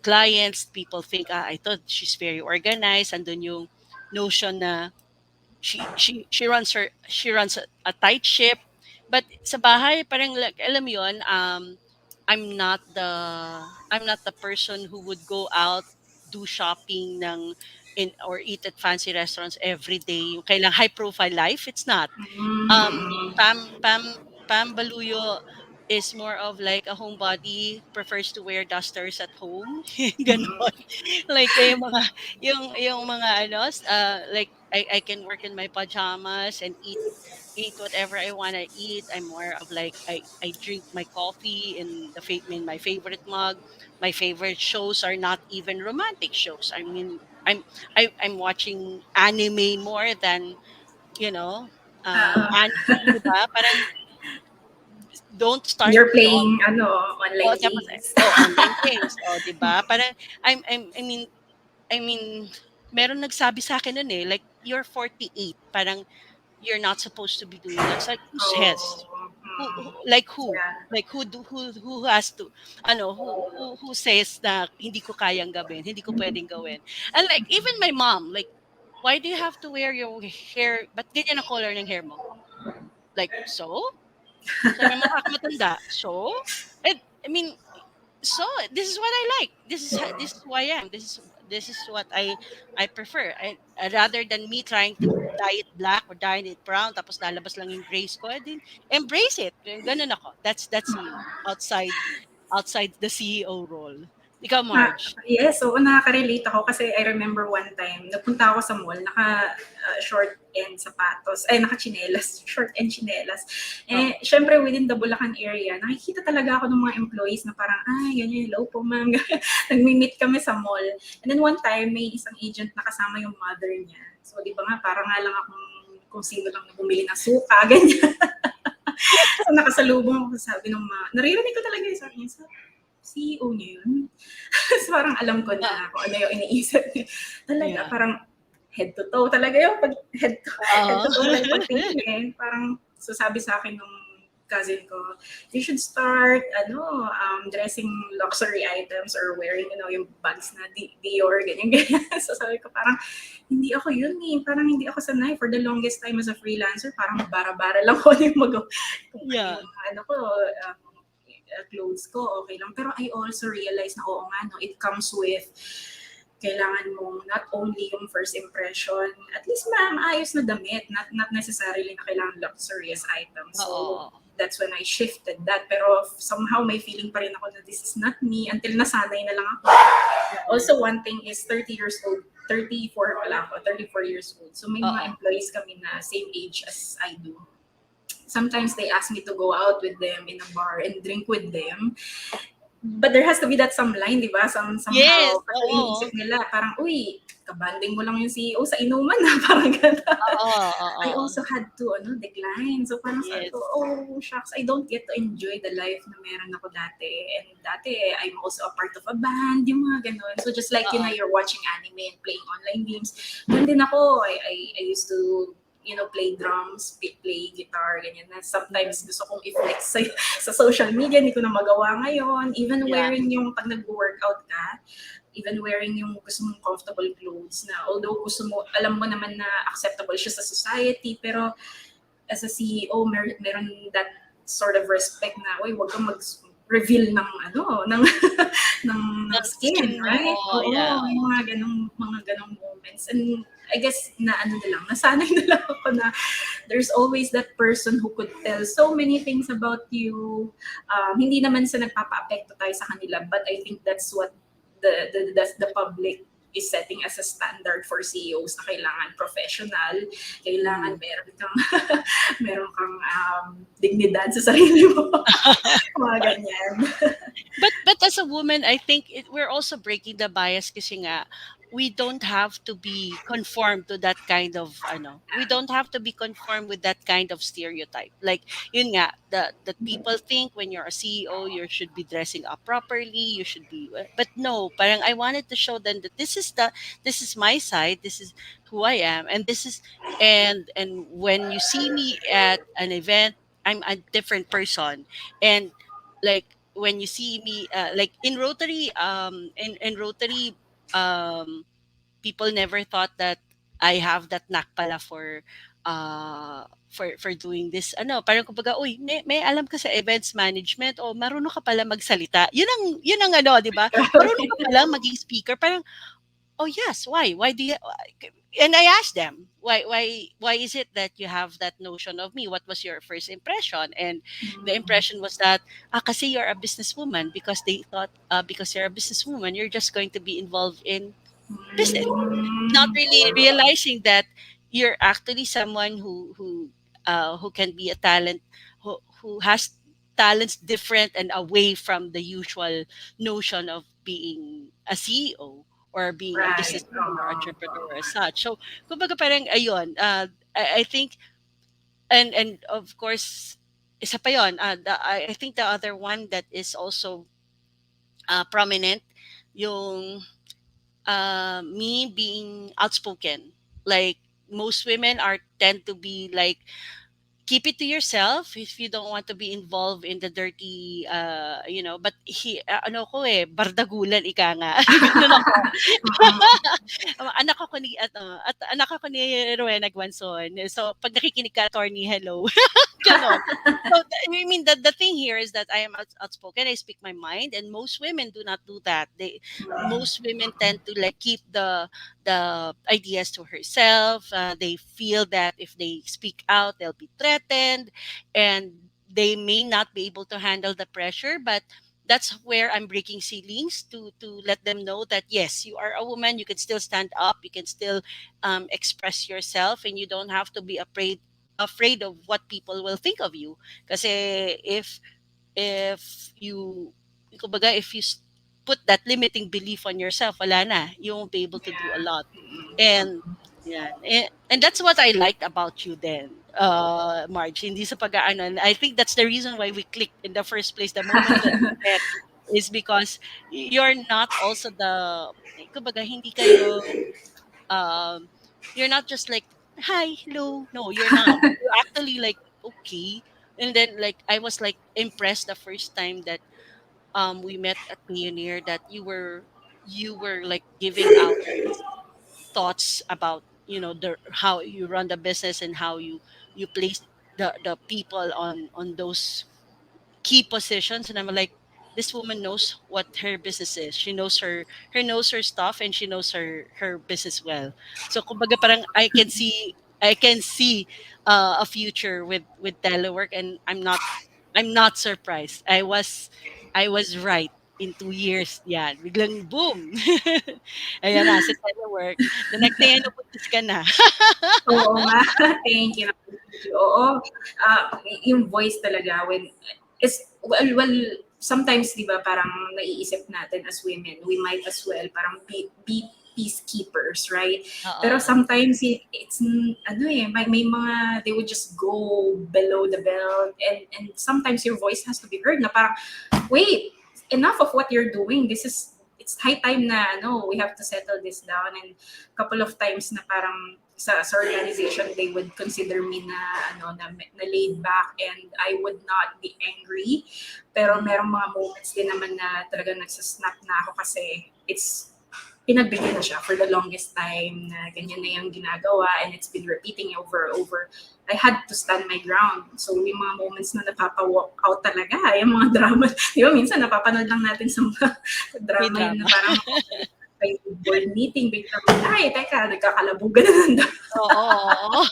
clients. People think, I thought she's very organized, and then yung notion na she runs a tight ship. But sa bahay parang like, alam mo yun, I'm not the I'm not the person who would go out, do shopping ng in or eat at fancy restaurants every day, yung kailang high profile life. It's not. um Mm-mm. Pam Baluyo is more of like a homebody, prefers to wear dusters at home. Ganon. Like yung mga ano, like I can work in my pajamas and eat whatever I want to eat. I'm more of like I drink my coffee in my favorite mug. My favorite shows are not even romantic shows. I mean, I'm watching anime more than, you know, anime, di ba? Parang don't start You're me off. playing Oh, online tapos, games. online games. Oh, di ba? Parang I mean, meron nagsabi sa akin nun eh, like, you're 48. Parang, you're not supposed to be doing that. It's like, who says? Oh, Like who? yeah. Like who has to, ano, who says na hindi ko kayang gawin, hindi ko pwedeng gawin. And like, even my mom, like, why do you have to wear your hair, but ganyan ang color ng hair mo? Like, so? Sabi mo, makakamatanda. So, I mean, so this is what I like. This is who I am. This is what I prefer. Rather than me trying to dye it black or dye it brown tapos lalabas lang yung grays ko, din embrace it. Ganun ako. That's me outside the CEO role. Ikaw, Marge. Yes, oo, nakaka-relate ako kasi I remember one time, nagpunta ako sa mall, short and sapatos, ay naka-chinelas, short and chinelas. Oo. Syempre within the Bulacan area, nakikita talaga ako ng mga employees na parang, ganyan, hello po ma'am. Nagmi-meet kami sa mall. And then one time, may isang agent na kasama yung mother niya. So, di ba nga, parang nga lang akong kung sino lang na bumili ng suka, ganyan. So, nakasalubong ako, sabi ng naririnig ko talaga yung sabi niya, CEO niya yun. So, parang alam ko Ah, na kung ano yung iniisip niya. Talaga, yeah. parang head to toe talaga yung pag head Oo. to toe talaga yung tingin eh. Parang, so sabi sa akin nung cousin ko, you should start, dressing luxury items or wearing, yung bags na Dior, ganyan, ganyan. So sabi ko, parang, hindi ako yun eh. Parang hindi ako sanay for the longest time as a freelancer. Parang bara-bara lang ko yung kung ano Yeah. yung, clothes ko, okay lang. Pero I also realize na oo nga, no, it comes with kailangan mong not only yung first impression, at least maayos na damit, not necessarily na kailangan luxurious items. So, Oo. that's when I shifted that. Pero somehow may feeling pa rin ako na this is not me until nasanay na lang ako. Also, one thing is 30 years old, 34 pala ako, 34 years old. So, may Oo. mga employees kami na same age as I do. Sometimes they ask me to go out with them in a bar and drink with them. But there has to be that some line, di ba? Yes. Somehow, kasi iniisip Oo. nila, parang, uy, kabanding mo lang yung CEO sa inuman na, parang gano'n. Oo. I Oo. also had to, decline. So parang sabi ko, Yes. oh, shucks, I don't get to enjoy the life na meron ako dati. And dati, I'm also a part of a band, yung mga gano'n. So just like, Oo. you're watching anime and playing online games, doon din ako, I used to play drums, play guitar, ganyan na. Sometimes gusto kong i-flex sa social media, hindi ko na magawa ngayon. Even Yeah. wearing yung, pag nag-workout ka, even wearing yung gusto mong comfortable clothes na although gusto mo, alam mo naman na acceptable siya sa society, pero as a CEO, meron that sort of respect na, uy, wag kang reveal ng ng ng Ng skin, skin mo. right? Yeah. Oo, yung mga ganong moments. And I guess na nasanay na lang ako na there's always that person who could tell so many things about you. Hindi naman sa nagpapa-apekto tayo sa kanila, but I think that's what the public is setting as a standard for CEOs na kailangan professional, kailangan Mm. meron kang meron kang dignidad sa sarili mo. Mga ganyan. But as a woman, I think we're also breaking the bias kasi nga we don't have to be conformed to that kind of we don't have to be conformed with that kind of stereotype. Like yun nga that people think when you're a CEO you should be dressing up properly, you should be but no, parang I wanted to show them that this is my side, this is who I am, and this is and when you see me at an event, I'm a different person. And like when you see me like in Rotary in Rotary people never thought that I have that knack pala for doing this parang kumbaga uy may alam ka sa events management o marunong ka pala magsalita yun ang di ba marunong ka pala maging speaker parang oh yes, why do you and I asked them why is it that you have that notion of me, what was your first impression? And the impression was that kasi you're a businesswoman, because they thought because you're a businesswoman you're just going to be involved in business, not really realizing that you're actually someone who can be a talent, who has talents different and away from the usual notion of being a CEO or being a Right. businesswoman or entrepreneur as such. So, kumbaga parang ayun, I think and of course isa pa yon, I think the other one that is also prominent yung me being outspoken. Like most women are tend to be like keep it to yourself if you don't want to be involved in the dirty, but ano ko bardagulan ika nga. Ganun ako. Anak ako ni at anak ako ni Rowena Guanzon. So pag nakikinig ka, attorney, hello. Ganon. So I mean the thing here is that I am outspoken. I speak my mind, and most women do not do that. Most women tend to like keep the ideas to herself. They feel that if they speak out, they'll be threatened, and they may not be able to handle the pressure. But that's where I'm breaking ceilings to let them know that yes, you are a woman. You can still stand up. You can still express yourself, and you don't have to be afraid of what people will think of you. Because if you kumbaga, if you put that limiting belief on yourself, wala na, you won't be able to do a Yeah. lot. And yeah, and that's what I liked about you then, Marge. Hindi sa pag-aano. And I think that's the reason why we clicked in the first place. The moment that we met is because you're not also kumbaga, hindi kayo um you're not just like hi hello, no, you're not, you're actually like okay. And then like I was like impressed the first time that we met at Pioneer, that you were like giving out thoughts about the how you run the business and how you place the people on those key positions. And I'm like, this woman knows what her business is. She knows her stuff, and she knows her business well. So kumbaga parang I can see a future with telework, and I'm not surprised. I was right. In 2 years, yan, biglang boom. Ayan na, sa telework. The next thing I know, buntis ka na. Oo nga. Thank you. Thank you. Oo. Yung voice talaga when well, sometimes 'di ba parang naiisip natin as women, we might as well parang be peacekeepers, right? Pero Oo. sometimes ano may mga they would just go below the belt, and sometimes your voice has to be heard na parang wait, enough of what you're doing. It's high time na we have to settle this down. And couple of times na parang sa organization they would consider me na na laid back, and I would not be angry, pero Mm. merong mga moments din naman na talagang nagsasnap na ako kasi it's pinagbigyan na siya for the longest time na ganyan na yung ginagawa, and it's been repeating over and over. I had to stand my ground. So yung mga moments na napapa-walk out talaga, yung mga drama, di ba minsan napapanood lang natin sa mga May drama yun na drama. parang may board meeting, biglang, ay, teka, nagkakalabugan na ng Oo.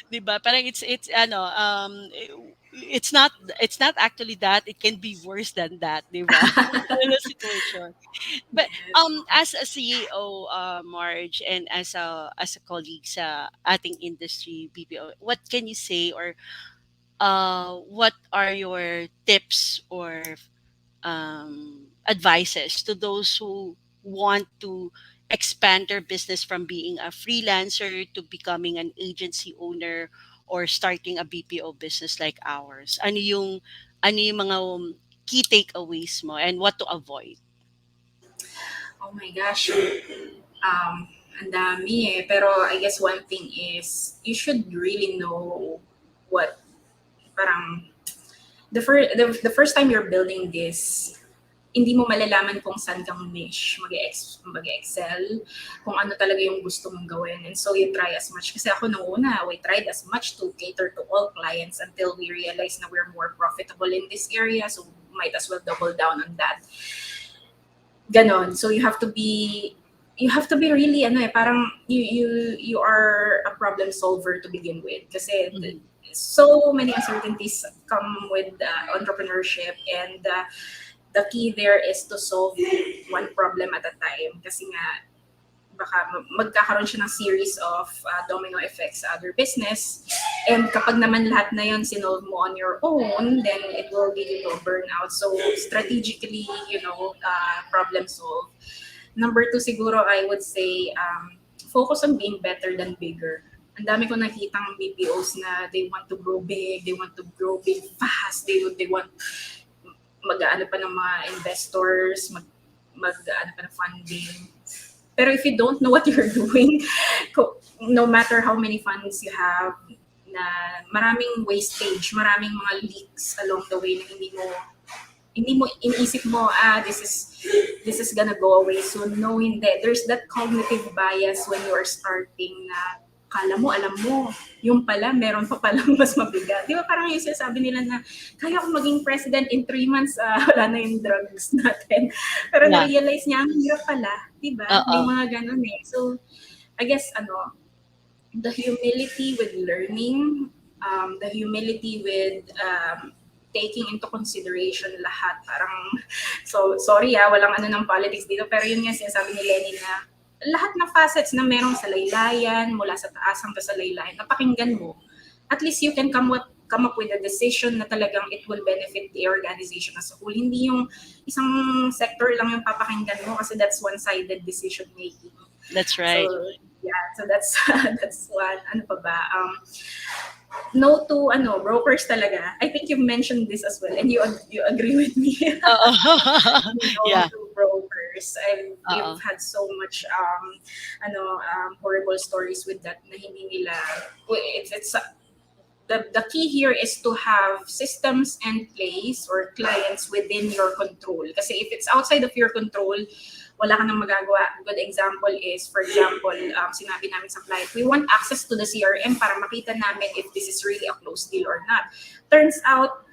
'Di ba? Parang it's it's not actually that, it can be worse than that, 'di ba? Ano situation. But Yes. as a CEO, Marge, and as a colleague sa ating industry, BPO, what can you say, or what are your tips or advices to those who want to expand their business from being a freelancer to becoming an agency owner or starting a BPO business like ours? Ano yung mga key takeaways mo and what to avoid? Oh my gosh. Ang dami eh. Pero I guess one thing is, you should really know what, parang, the first time you're building this, hindi mo malalaman kung saan kang niche mag-excel, kung ano talaga yung gusto mong gawin. And so you try as much. Kasi ako nung una, we tried as much to cater to all clients until we realized na we're more profitable in this area. So might as well double down on that. Ganon. So you have to be really parang you are a problem solver to begin with, kasi Mhm. so many uncertainties come with entrepreneurship, and the key there is to solve one problem at a time, kasi nga baka magkakaroon siya ng series of domino effects sa other business. And kapag naman lahat na yun sinolve mo on your own, then it will lead you to a burnout. So strategically, problem solve. Number two, siguro I would say, focus on being better than bigger. Ang dami ko nakitang BPOs na they want to grow big, they want to grow big fast, they want mag-ano pa ng mga investors, mag-ano pa ng funding. Pero if you don't know what you're doing, no matter how many funds you have, na maraming wastage, maraming mga leaks along the way na hindi mo iniisip mo, this is gonna go away soon. No, hindi. There's that cognitive bias when you are starting na kala mo, alam mo, yung pala, meron pa palang mas mabigat. Di ba parang yung sinasabi nila na, kaya ko maging president in 3 months, wala na yung drugs natin. Pero Yeah. na-realize niya, ang hirap pala. Di ba? May Uh-uh. mga ganun eh. So, I guess, the humility with learning, the humility with taking into consideration lahat. Parang, so sorry walang ano ng politics dito, pero yun nga sinasabi ni Lenny na lahat ng facets na merong sa laylayan, mula sa taas hanggang sa laylayan, napakinggan mo. At least you can come up with a decision na talagang it will benefit the organization as a whole. Hindi yung isang sector lang yung papakinggan mo kasi that's one-sided decision making. That's So, right. yeah, so that's that's one. Ano pa ba? No to brokers talaga. I think you mentioned this as well, and you agree with me. Oo. No Yeah. to brokers. We've Oo. had so much horrible stories with that na hindi nila. It's the key here is to have systems and place or clients within your control. Kasi if it's outside of your control, wala ka nang magagawa. Good example is, for example, sinabi namin sa client, we want access to the CRM para makita namin if this is really a closed deal or not. Turns out,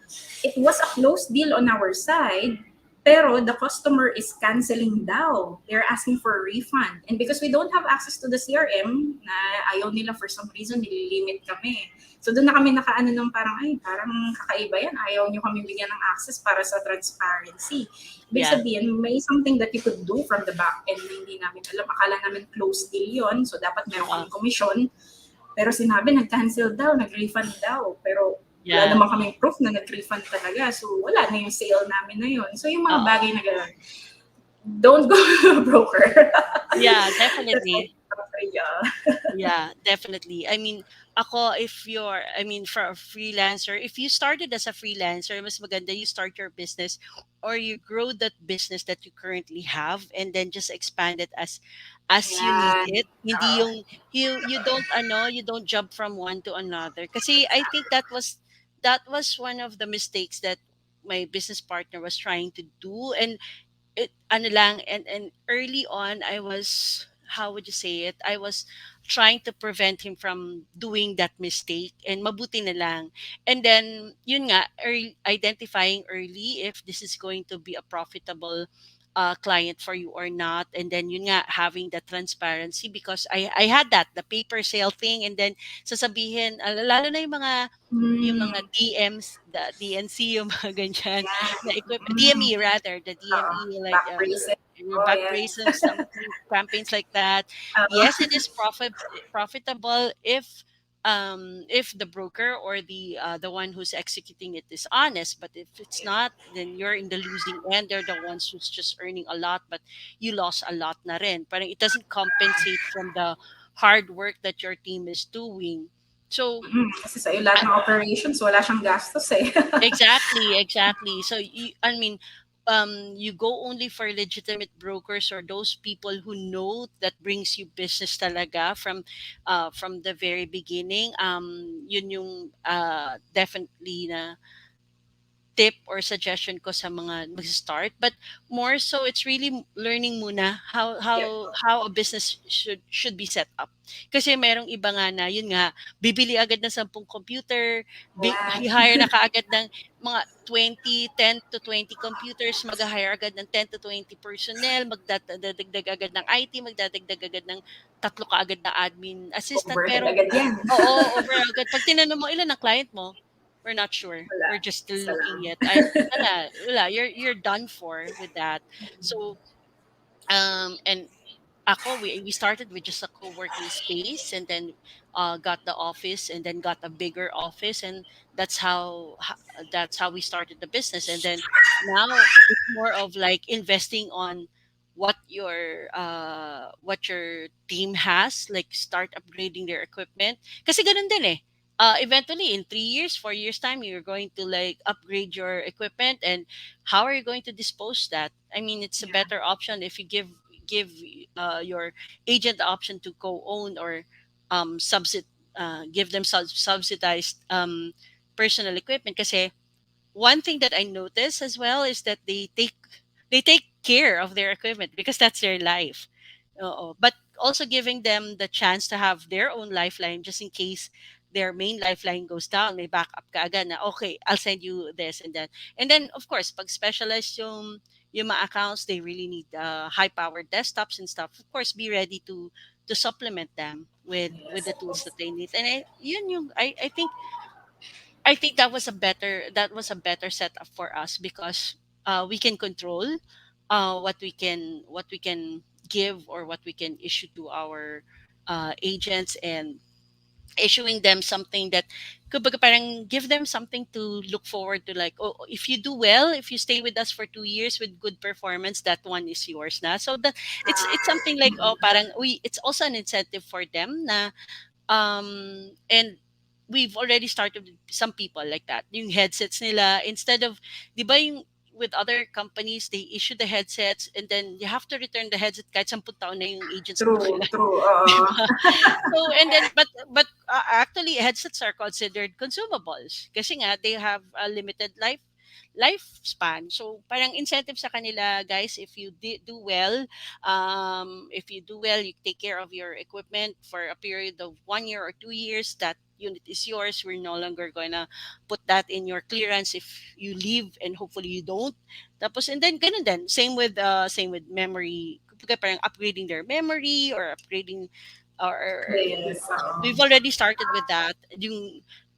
it was a closed deal on our side, pero the customer is canceling daw. They're asking for a refund. And because we don't have access to the CRM, na ayaw nila for some reason, nililimit kami. So doon na kami nakaano nung parang kakaiba yan. Ayaw nyo kami bigyan ng access para sa transparency. Ibig Yeah. sabihin, may something that you could do from the back end na hindi namin alam. Akala namin closed deal yon, so dapat meron Uh-uh. kaming commission. Pero sinabi, nag-cancel daw, nag-refund daw. Pero wala Yeah. naman kaming proof na nag-refund talaga. So wala na yung sale namin na yun. So yung mga Oo. bagay na gano'n, don't go to a broker. Yeah, That's my definitely. yeah. Yeah, definitely. I mean, ako, if you're, I mean, for a freelancer, if you started as a freelancer, mas maganda you start your business or you grow that business that you currently have and then just expand it as you need Yan. it. Hindi yung you don't jump from one to another. Kasi I think that was one of the mistakes that my business partner was trying to do, and it ano lang, and early on I was, how would you say it, I was trying to prevent him from doing that mistake, and mabuti na lang. And then yun nga, identifying early if this is going to be a profitable client for you or not, and then yun nga, having the transparency, because I had that the paper sale thing, and then sasabihin, lalo na yung mga Mm, DMs, the DNC, yung mga ganyan, yan. na equipment, Mm, DME rather, the oo. DME, like Back braces. your Oh, back yeah. braces, something, campaigns like that. Yes, Uh, it is profitable if the broker or the one who's executing it is honest, but if it's not, then you're in the losing end. They're the ones who's just earning a lot, but you lost a lot na rin. Parang it doesn't compensate from the hard work that your team is doing. So Kasi sa'yo lahat ng operations, wala siyang gastos eh. exactly, exactly. So I mean, you go only for legitimate brokers or those people who know that brings you business talaga from the very beginning. Yun yung definitely na tip or suggestion ko sa mga mag-start, but more so it's really learning muna how Yep. how a business should be set up. Kasi merong iba nga na yun nga, bibili agad ng 10 computer, Yan. hire na kaagad ng mga 10 to 20 computers, mag-hire agad ng 10 to 20 personnel, magdadagdag agad ng IT, magdadagdag agad ng tatlo kaagad na admin assistant, Overhead pero agad yan. oo, over agad. Pag tinanong mo ilan ang client mo, we're not sure. Wala. We're just still Isa looking lang. yet. Wala. You're done for with that. So and ako, we started with just a co-working space, and then got the office, and then got a bigger office, and that's how we started the business. And then now it's more of like investing on what your team has, like start upgrading their equipment, kasi ganun din eh. Eventually in 3 years, 4 years time, you're going to like upgrade your equipment, and how are you going to dispose that? I mean, it's a Yeah. better option if you give your agent the option to co-own or give them subsidized personal equipment. Kasi one thing that I notice as well is that they take care of their equipment because that's their life. But also giving them the chance to have their own lifeline just in case their main lifeline goes down, may backup ka agad na, okay, I'll send you this and that. And then, of course, pag specialized yung mga accounts, they really need high-powered desktops and stuff. Of course, be ready to supplement them with Yes, the of tools course. that they need. And I think that was a better setup for us because we can control what we can give or what we can issue to our agents, and issuing them something that kumbaga parang give them something to look forward to, like, oh, if you do well, if you stay with us for 2 years with good performance, that one is yours na. So that it's something like, oh, parang we it's also an incentive for them na. And we've already started with some people like that. Yung headsets nila, instead of, di ba yung with other companies, they issue the headsets and then you have to return the headset kahit 10 taon na yung agents mo True, kailan. true. Di ba? So, and then, but actually, headsets are considered consumables kasi nga they have a limited lifespan. So, parang incentive sa kanila, guys, if you do well, you take care of your equipment for a period of 1 year or 2 years, that unit is yours. We're no longer gonna put that in your clearance if you leave, and hopefully you don't. Tapos, and then, ganun din. Same with memory. Kumbaga, parang upgrading their memory or upgrading, or Yes. we've already started with that.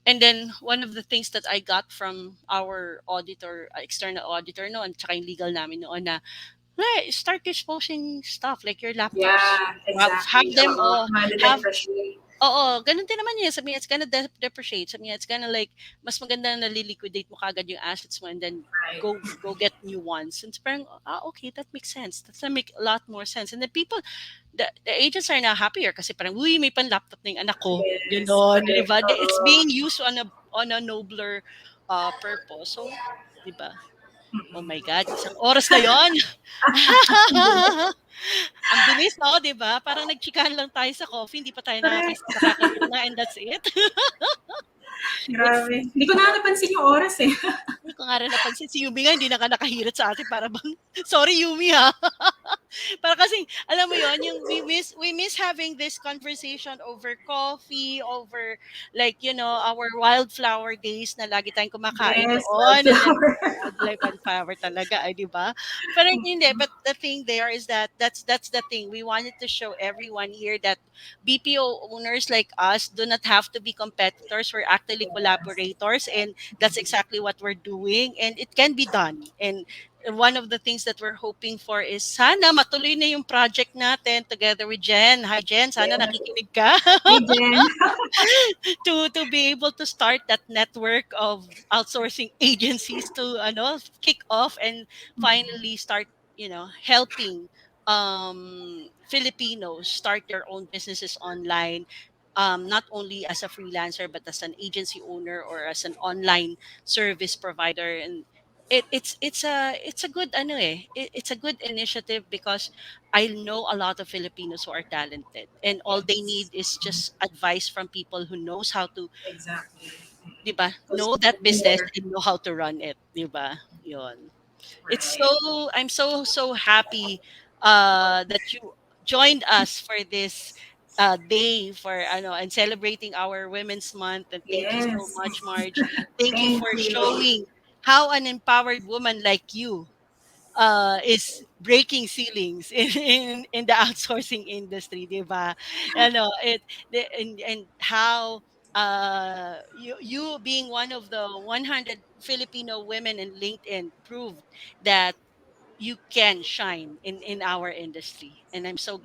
And then one of the things that I got from our auditor, external auditor no, and tsaka yung legal namin noon na, right, start disposing stuff like your laptops. Yeah, Have exactly. them, or have, Ma-depreciate. oo, ganun din naman yun. Sabi niya, it's gonna depreciate. Sabi niya, it's gonna like, mas maganda na naliliquidate mo kagad yung assets mo and then Right. go get new ones. And it's parang, okay, that makes sense. That's gonna make a lot more sense. And then people, the agents are now happier kasi parang, uy, may pan-laptop na yung anak ko. Yes, Ganon, di correct. ba? It's being used on a nobler purpose. So, di ba? Oh my God, isang oras na yon. Ang bilis, no, 'di ba? Parang nagchikahan lang tayo sa coffee, hindi pa tayo Correct. nakakita and that's it. It's Grabe. Hindi ko na napansin yung oras eh. Hindi ko nga rin napansin si Yumi nga hindi na nakahirit sa atin para bang sorry Yumi ha. Para kasing alam mo yon, yung we miss having this conversation over coffee, over like our wildflower days na lagi tayong kumakain Yes, doon, and then wildflower. wildflower talaga, ay, di ba? Pero hindi, but the thing there is that that's the thing. We wanted to show everyone here that BPO owners like us do not have to be competitors. We're actually Yes. collaborators, and that's exactly what we're doing, and it can be done. And one of the things that we're hoping for is sana matuloy na yung project natin together with Jen. Hi Jen, sana Yeah. nakikinig ka. Hey, Jen. To be able to start that network of outsourcing agencies to kick off and finally start helping Filipinos start their own businesses online, not only as a freelancer but as an agency owner or as an online service provider. And it's a good it's a good initiative because I know a lot of Filipinos who are talented, and all they Yes, need is just advice from people who knows how to, exactly. 'di ba? Who's Know that been business there, and know how to run it, 'di ba? 'Yon. It's so right? I'm so happy that you joined us for this day for and celebrating our Women's Month, and thank you so Yes. much, Marge. Thank you Thank for you. showing how an empowered woman like you is breaking ceilings in the outsourcing industry, di ba? And how you being one of the 100 Filipino women in LinkedIn proved that you can shine in our industry. And Thank you so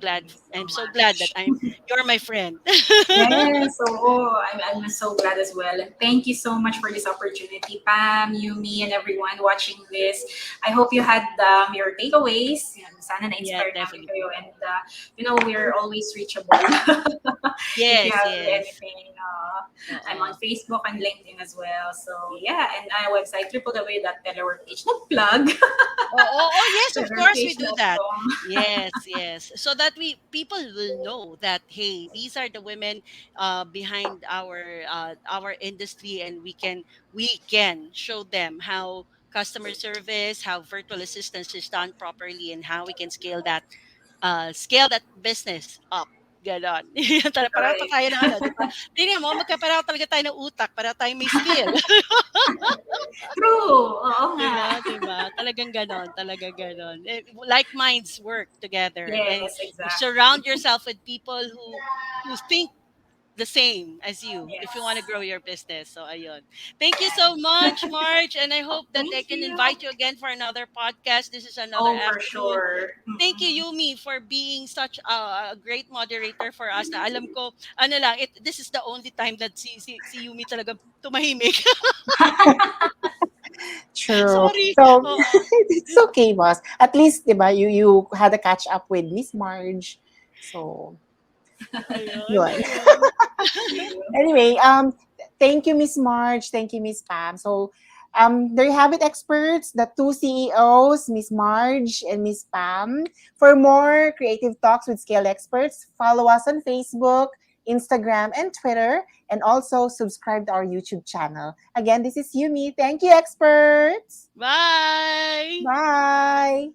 I'm so glad that much. you're my friend. Yes, so I'm so glad as well. And thank you so much for this opportunity, Pam, Yumi, and everyone watching this. I hope you had your takeaways. Yan, sana Yeah, na-inspire namin definitely. kayo. And, we're always reachable. If you Yes, have yes. anything, I'm on Oo. Facebook and LinkedIn as well. So, yeah, and our website, www.teleworkpage. No plug. Oo, Oh yes, the of course we location do at that. home. Yes, yes. So that we people will know that hey, these are the women behind our industry, and we can show them how customer service, how virtual assistance is done properly, and how we can scale that business up. Ganon. Pareho pa tayo Correct. ng ano, di ba? Tingnan mo, magkapareho talaga tayo ng utak, pareho tayong may skill. True. Oo 'Di nga. ba, 'di ba? Talagang gano'n, talagang gano'n. Like minds work together, and Yes, you exactly. surround yourself with people who think the same as you if you want to Yes. grow your business. So ayun. Thank you so much, Marge, and I hope that I Thank can you. invite you again for another podcast. This is another Oh, for afternoon. sure. Thank you, Mm-mm. Yumi, for being such a great moderator for us. Na alam ko, ano lang, this is the only time that si Yumi talaga tumahimik. True. Sorry. So Oo. it's okay, boss. At least, diba, you had a catch up with Miss Marge. So, Ayun, yun. ayun. Thank you. Anyway, thank you, Miss Marge. Thank you, Miss Pam. So, there you have it, experts, the two CEOs, Miss Marge and Miss Pam. For more creative talks with scale experts, follow us on Facebook, Instagram, and Twitter, and also subscribe to our YouTube channel. Again, this is Yumi. Thank you, experts. Bye. Bye.